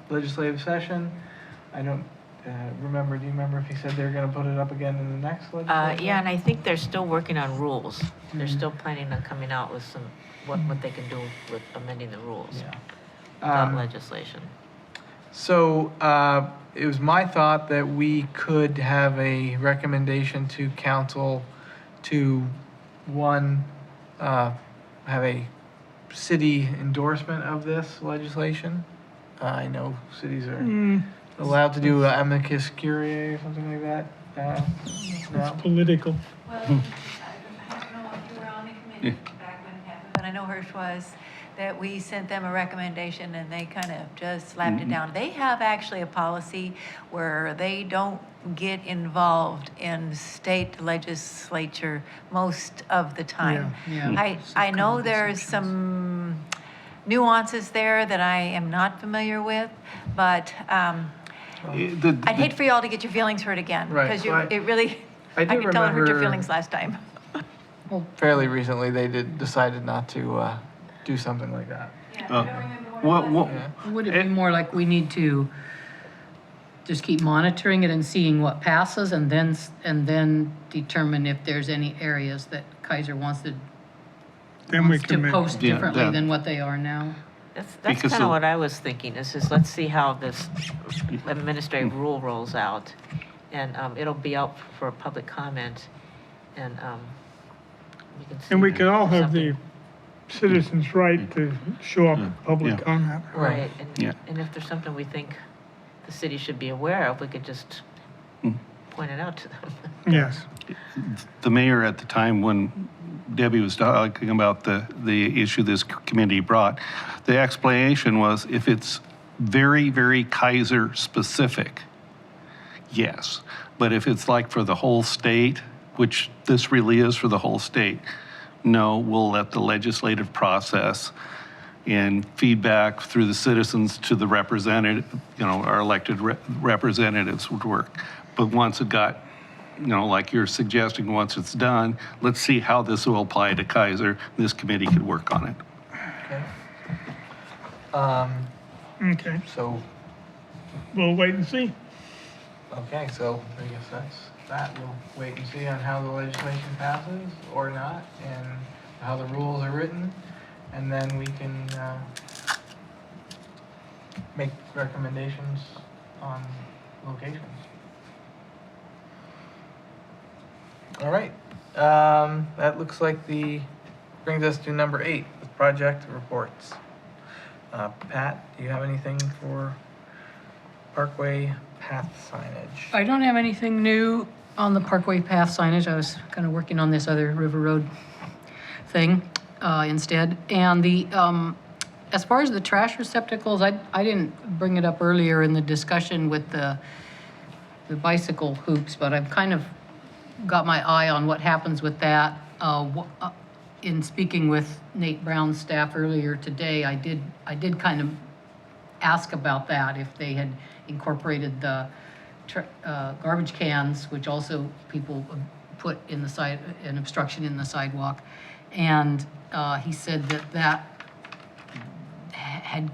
legislative session. I don't remember, do you remember if he said they were gonna put it up again in the next legislative? Yeah, and I think they're still working on rules. They're still planning on coming out with some, what they can do with amending the rules. Yeah. Not legislation. So it was my thought that we could have a recommendation to council to, one, have a city endorsement of this legislation. I know cities are allowed to do amicus curiae or something like that. No? Political. Well, I don't know if you were on the committee back when it happened. I know Hirsch was, that we sent them a recommendation and they kind of just slapped it down. They have actually a policy where they don't get involved in state legislature most of the time. Yeah. I know there's some nuances there that I am not familiar with, but I'd hate for y'all to get your feelings hurt again. Right, Because so I I do can tell it hurt your remember- feelings last time. Fairly recently, they decided not to do something like that. Would it be more like we need to just keep monitoring it and seeing what passes and then determine if there's any areas that Kaiser wants to Then we can make. post Yeah, differently that- than what they are now? That's Because kind of the- what I was thinking, is just let's see how this administrative rule rolls out. And it'll be out for public comment, and we can see. And we can all have something. the citizens' right to show up at public Yeah. comment. Right, Yeah. and if there's something we think the city should be aware of, we could just point it out to them. Yes. The mayor at the time when Debbie was talking about the issue this committee brought, the explanation was if it's very, very Kaiser specific, yes. But if it's like for the whole state, which this really is for the whole state, no, we'll let the legislative process and feedback through the citizens to the representative, our elected representatives would work. But once it got, like you're suggesting, once it's done, let's see how this will apply to Kaiser. This committee could work on it. Okay. Okay, So, we'll wait and see. okay, so I guess that's that. We'll wait and see on how the legislation passes or not, and how the rules are written, and then we can make recommendations on locations. All right. That looks like brings us to number 8, the project reports. Pat, do you have anything for Parkway path signage? I don't have anything new on the Parkway Path signage. I was kind of working on this other River Road thing instead. And as far as the trash receptacles, I didn't bring it up earlier in the discussion with the bicycle hoops, but I've kind of got my eye on what happens with that. In speaking with Nate Brown's staff earlier today, I did kind of ask about that, if they had incorporated the garbage cans, which also people put in the an obstruction in the sidewalk. And he said that had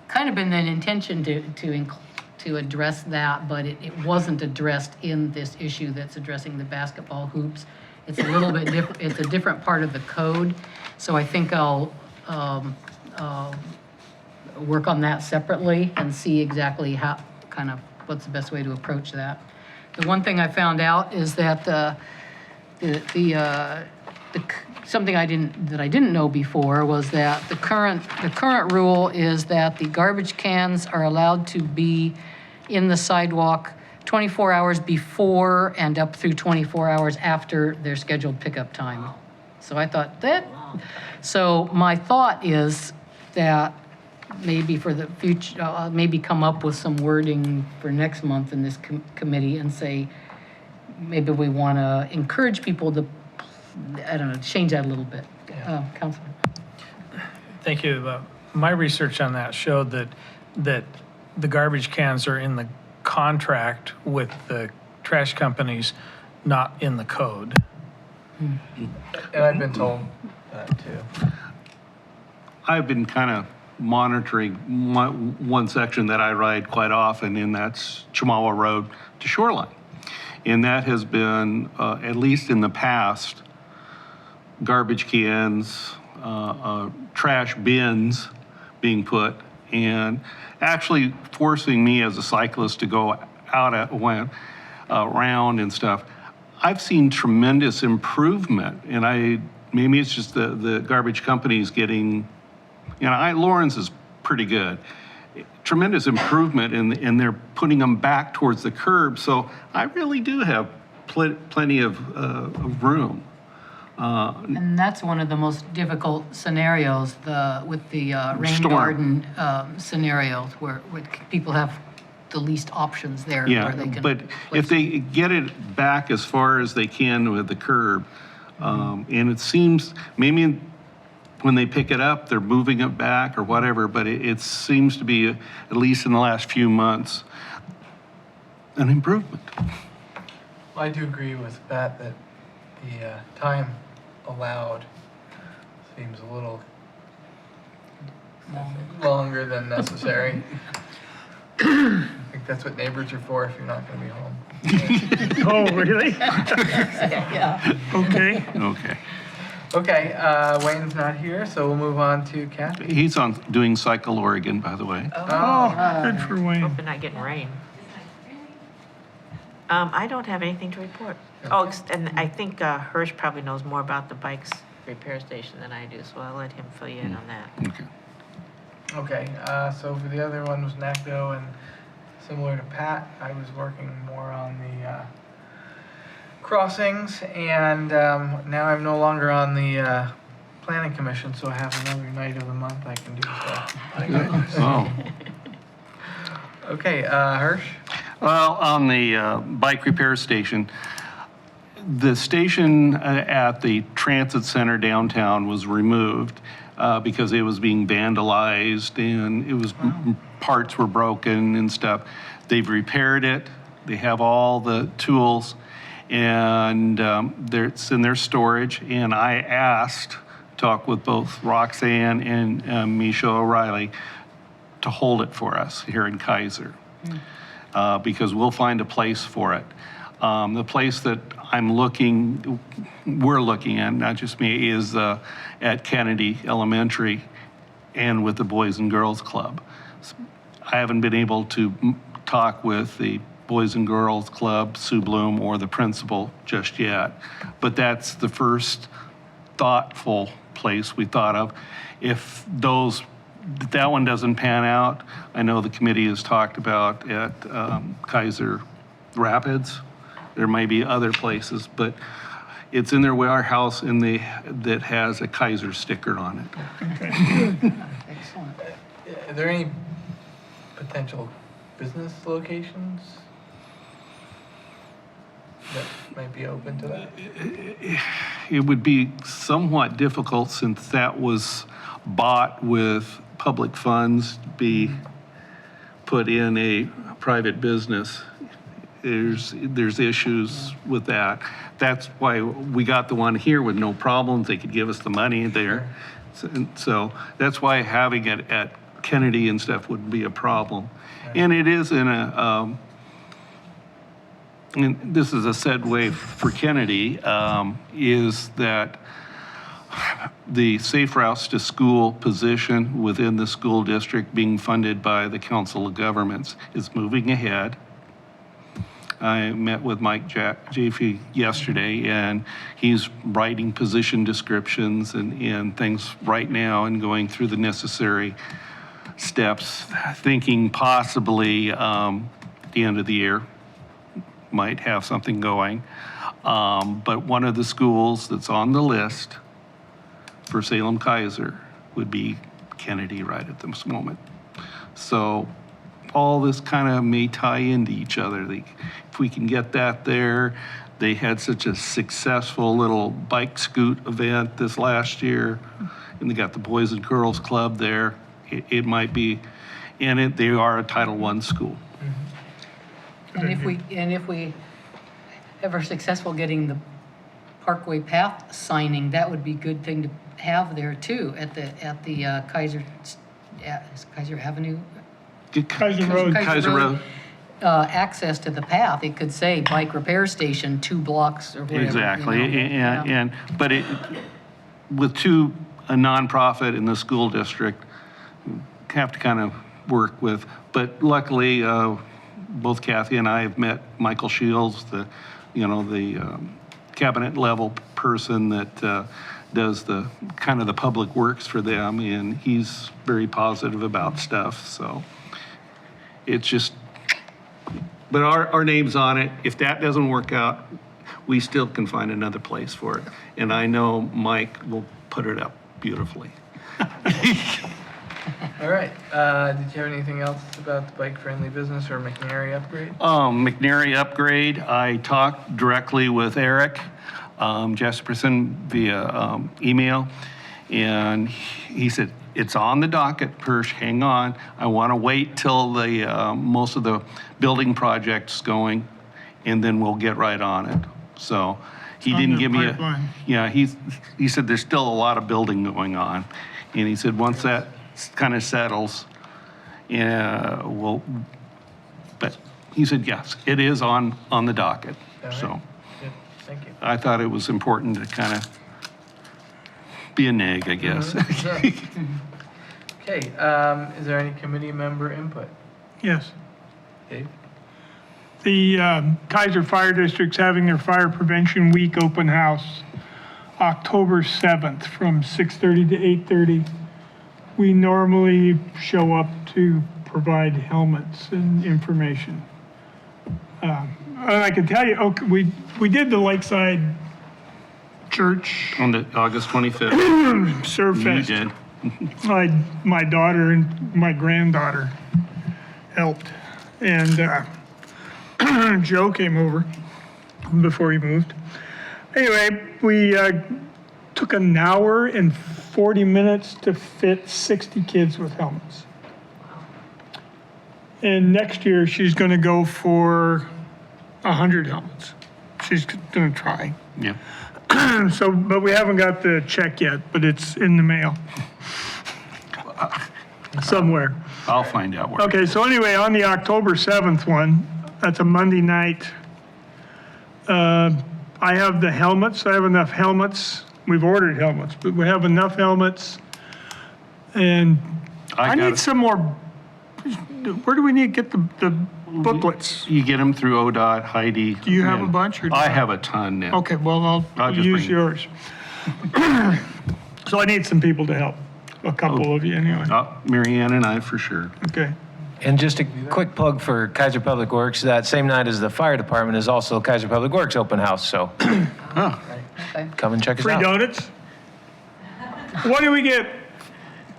kind of been an intention to address that, but it wasn't addressed in this issue that's addressing the basketball hoops. It's a little bit different, it's a different part of the code, so I think I'll work on that separately and see exactly what's the best way to approach that. The one thing I found out is that something I didn't know before was that the current rule is that the garbage cans are allowed to be in the sidewalk 24 hours before and up through 24 hours after their scheduled pickup time. So I thought so my thought is that maybe for the future, maybe come up with some wording for next month in this committee and say, maybe we want to encourage people to, I don't know, change that a little bit. Councilman. Thank you. My research on that showed that the garbage cans are in the contract with the trash companies, not in the code. And I've been told that too. I've been kind of monitoring one section that I ride quite often, and that's Chemawa Road to Shoreline. And that has been, at least in the past, garbage cans, trash bins being put, and actually forcing me as a cyclist to go out around and stuff. I've seen tremendous improvement, and maybe it's just the garbage companies getting, Lawrence is pretty good. Tremendous improvement, and they're putting them back towards the curb. So I really do have plenty of room And that's one of the most difficult scenarios, with the rain Storm. garden scenarios, where people have the least options there. Yeah, where they can but place if they get it back as far as they can with the curb, and it seems, maybe when they pick it up, they're moving it back or whatever, but it seems to be, at least in the last few months, an improvement. Well, I do agree with Pat that the time allowed seems a little longer than necessary. I think that's what neighbors are for if you're not going to be home. Oh, really? Okay. Okay. Okay, Wayne's not here, so we'll move on to Kathy. He's on doing Cycle Oregon, by the way. Oh, good for Wayne. Hope you're not getting rain. I don't have anything to report. Oh, and I think Hirsch probably knows more about the bikes repair station than I do, so I'll let him fill you in on that. Okay. Okay, so for the other one was NACDO, and similar to Pat, I was working more on the crossings, and now I'm no longer on the planning commission, so I have another night of the month I can do stuff. Oh. Okay, Hirsch? Well, on the bike repair station, the station at the transit center downtown was removed because it was being vandalized and it was parts were broken and stuff. They've repaired it. They have all the tools, and it's in their storage. And I talked with both Roxanne and Misha O'Reilly to hold it for us here in Kaiser. Because we'll find a place for it. The place that we're looking at, not just me, is at Kennedy Elementary and with the Boys and Girls Club. I haven't been able to talk with the Boys and Girls Club, Sue Bloom, or the principal just yet, but that's the first thoughtful place we thought of. If that one doesn't pan out, I know the committee has talked about at Kaiser Rapids. There may be other places, but it's in their warehouse and that has a Kaiser sticker on it. Excellent. Are there any potential business locations that might be open to that? It would be somewhat difficult since that was bought with public funds to be put in a private business. There's issues with that. That's why we got the one here with no problems. They could give us the money there. So that's why having it at Kennedy and stuff wouldn't be a problem. And it is in a, and this is a segue for Kennedy, is that the Safe Routes to School position within the school district being funded by the Council of Governments is moving ahead. I met with Mike Jaffe yesterday, and he's writing position descriptions and things right now and going through the necessary steps, thinking possibly at the end of the year might have something going. But one of the schools that's on the list for Salem Kaiser would be Kennedy right at this moment. So all this kind of may tie into each other. If we can get that there, they had such a successful little bike scoot event this last year, and they got the Boys and Girls Club there. It might be, and they are a Title I school. And if we ever successful getting the Parkway Path signing, that would be a good thing to have there too, at the Kaiser Avenue. Kaiser Road. Kaiser Road. Access to the path, it could say bike repair station, 2 blocks or whatever. Exactly, you know. but with a nonprofit in the school district, have to kind of work with. But luckily, both Kathy and I have met Michael Shields, the cabinet level person that does the kind of the public works for them, and he's very positive about stuff. So it's just, but our name's on it. If that doesn't work out, we still can find another place for it. And I know Mike will put it up beautifully. All right. Did you have anything else about the bike-friendly business or McNary upgrade? McNary upgrade, I talked directly with Eric Jesperson via email, and he said, it's on the docket, Persh, hang on. I want to wait till the most of the building project's going, and then we'll get right on it. So he On didn't the give me pipeline. he said there's still a lot of building going on. And he said once that kind of settles, but he said, yes, it is on the docket. All right. So Good. Thank you. I thought it was important to kind of be a nag, I guess. Sure. Okay, is there any committee member input? Yes. Dave? The Kaiser Fire District's having their Fire Prevention Week open house October 7th from 6:30 to 8:30. We normally show up to provide helmets and information. And I can tell you, okay, we did the Lakeside Church On the August 25th, Surf you Fest. did. My daughter and my granddaughter helped. And Joe came over before he moved. Anyway, we took an hour and 40 minutes to fit 60 kids with helmets. And next year, she's going to go for 100 helmets. She's going to try. Yeah. So, but we haven't got the check yet, but it's in the mail. Somewhere. I'll find out where. Okay, so anyway, on the October 7th one, that's a Monday night. I have the helmets. I have enough helmets. We've ordered helmets, but we have enough helmets. And I got need it. some more. Where do we need to get the booklets? You get them through ODOT, Heidi. Do you have a bunch or I not? have a ton now. Okay, well, I'll just use bring- yours. So I need some people to help. A couple of you anyway. Mary Ann and I for sure. Okay. And just a quick plug for Kaiser Public Works, that same night as the fire department is also Kaiser Public Works open house, so Okay. come and check us Free out. donuts? What do we get?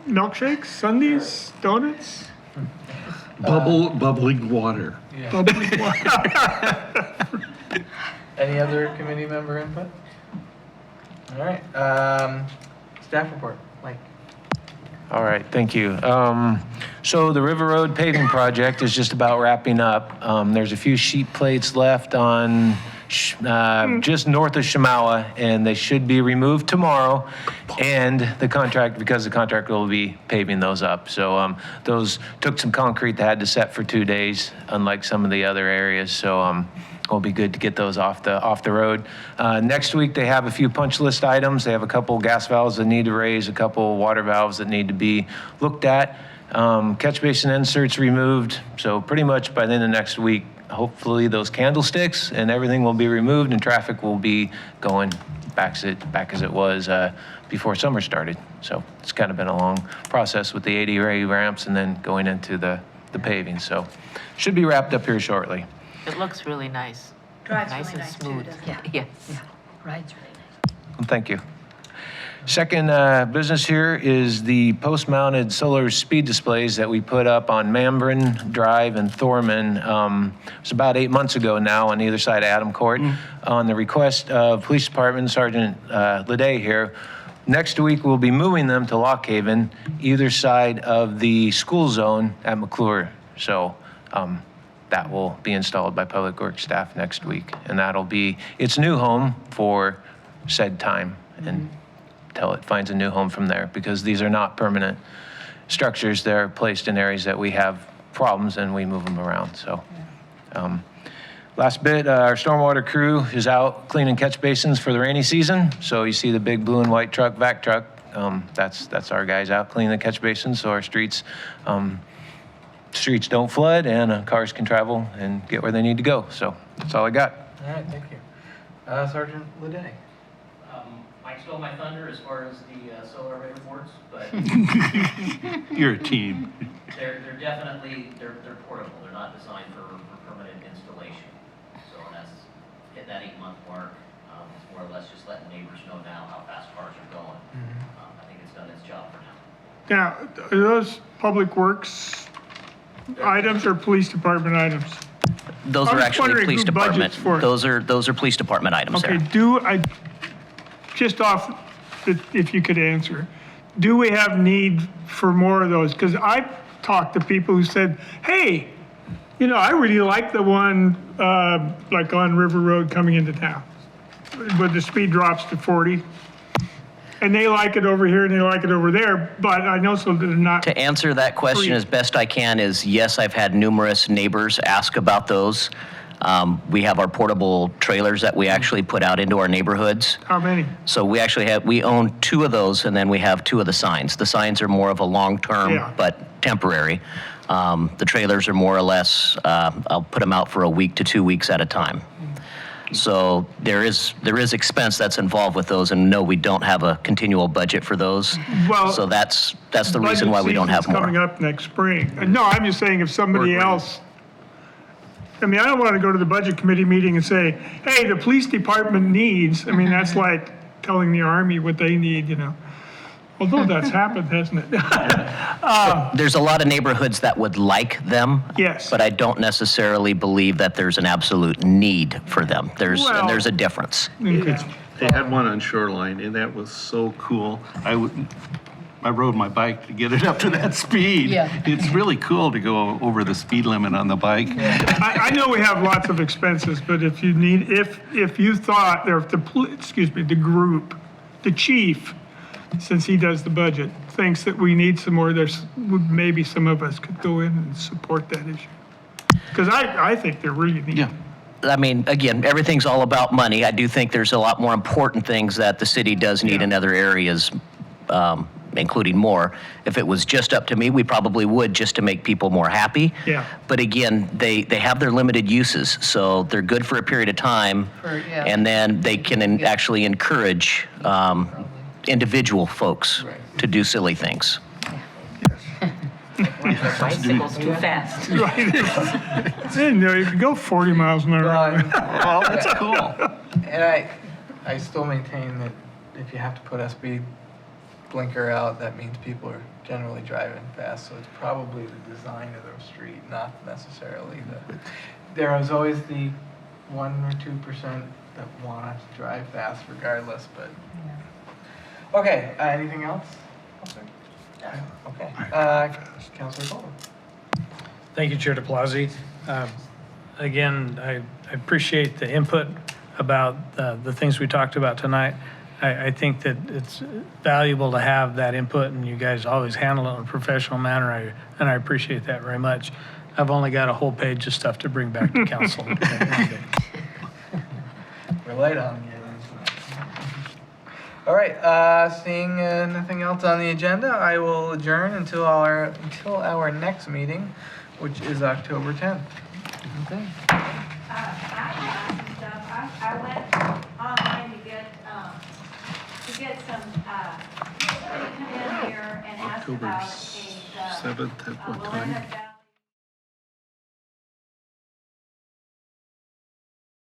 Milkshakes, sundaes, donuts? Bubbling water. Any other committee member input? All right, staff report, Mike. All right, thank you. So the River Road paving project is just about wrapping up. There's a few sheet plates left on just north of Shamawa, and they should be removed tomorrow. And the contract, because the contractor will be paving those up. So those took some concrete that had to set for 2 days, unlike some of the other areas. So it'll be good to get those off the road. Next week, they have a few punch list items. They have a couple gas valves that need to raise, a couple water valves that need to be looked at. Catch basin inserts removed. So pretty much by the end of next week, hopefully those candlesticks and everything will be removed and traffic will be going back as it was before summer started. So it's kind of been a long process with the 80 ramps and then going into the paving. So should be wrapped up here shortly. It looks really nice. Drives Nice really and nice too, smooth. doesn't it? Yes. Rides really nice. Well, thank you. Second business here is the post-mounted solar speed displays that we put up on Mambrin Drive and Thorman. It was about 8 months ago now on either side of Adam Court. On the request of Police Department Sergeant Leday here, next week we'll be moving them to Lock Haven, either side of the school zone at McClure. So that will be installed by Public Works staff next week. And that'll be its new home for said time and till it finds a new home from there, because these are not permanent structures. They're placed in areas that we have problems and we move them around. So last bit, our stormwater crew is out cleaning catch basins for the rainy season. So you see the big blue and white truck, vac truck. That's our guys out cleaning the catch basins so our streets don't flood and cars can travel and get where they need to go. So that's all I got. All right, thank you. Sergeant Leday. Mike stole my thunder as far as the solar array reports, but You're a team. they're definitely, they're portable. They're not designed for permanent installation. So that's hit that 8-month mark. It's more or less just letting neighbors know now how fast cars are going. I think it's done its job for now. Now, are those public works items or police department items? Those I are was actually wondering police who department. budgets for it. Those are police department items Okay, there. just off, if you could answer, do we have need for more of those? Because I've talked to people who said, hey, you know, I really like the one, like on River Road coming into town, where the speed drops to 40. And they like it over here and they like it over there, but I know so they're not. To answer that question as best I can is, yes, I've had numerous neighbors ask about those. We have our portable trailers that we actually put out into our neighborhoods. How many? So we own 2 of those, and then we have 2 of the signs. The signs are more of a long-term, Yeah. but temporary. The trailers are more or less, I'll put them out for a week to 2 weeks at a time. So there is expense that's involved with those, and no, we don't have a continual budget for those. Well, So that's the reason why we don't have Budget season's coming more. up next spring. No, I'm just saying if somebody else, I mean, I don't want to go to the budget committee meeting and say, hey, the police department needs, I mean, that's like telling the army what they need, you know. Although that's happened, hasn't it? There's a lot of neighborhoods that would like them. Yes. But I don't necessarily believe that there's an absolute need for them. Well- There's a difference. Okay. They had one on Shoreline, and that was so cool. I rode my bike to get it up to that speed. Yeah. It's really cool to go over the speed limit on the bike. I know we have lots of expenses, but if you need, if you thought, or if the group, the chief, since he does the budget, thinks that we need some more, maybe some of us could go in and support that issue. Because I think they're really needed. Yeah. I mean, again, everything's all about money. I do think there's a lot more important things that the city does need in other areas, including more. If it was just up to me, we probably would, just to make people more happy. Yeah. But again, they have their limited uses, so they're good for a period of time, and then they can actually encourage individual folks to do silly things. Bicycles too fast. And you can go 40 miles an hour. Well, that's cool. And I still maintain that if you have to put a speed blinker out, that means people are generally driving fast. So it's probably the design of the street, not necessarily there is always the 1 or 2% that want to drive fast regardless, but. Okay, anything else? Okay, Councilor Golden. Thank you, Chair DePlazzi. Again, I appreciate the input about the things we talked about tonight. I think that it's valuable to have that input, and you guys always handle it in a professional manner, and I appreciate that very much. I've only got a whole page of stuff to bring back to council. We're late on you. All right, seeing nothing else on the agenda, I will adjourn until our next meeting, which is October 10th. Okay. I have some stuff. I went online to get some, somebody come in here and ask October about 7th at what we'll time? end up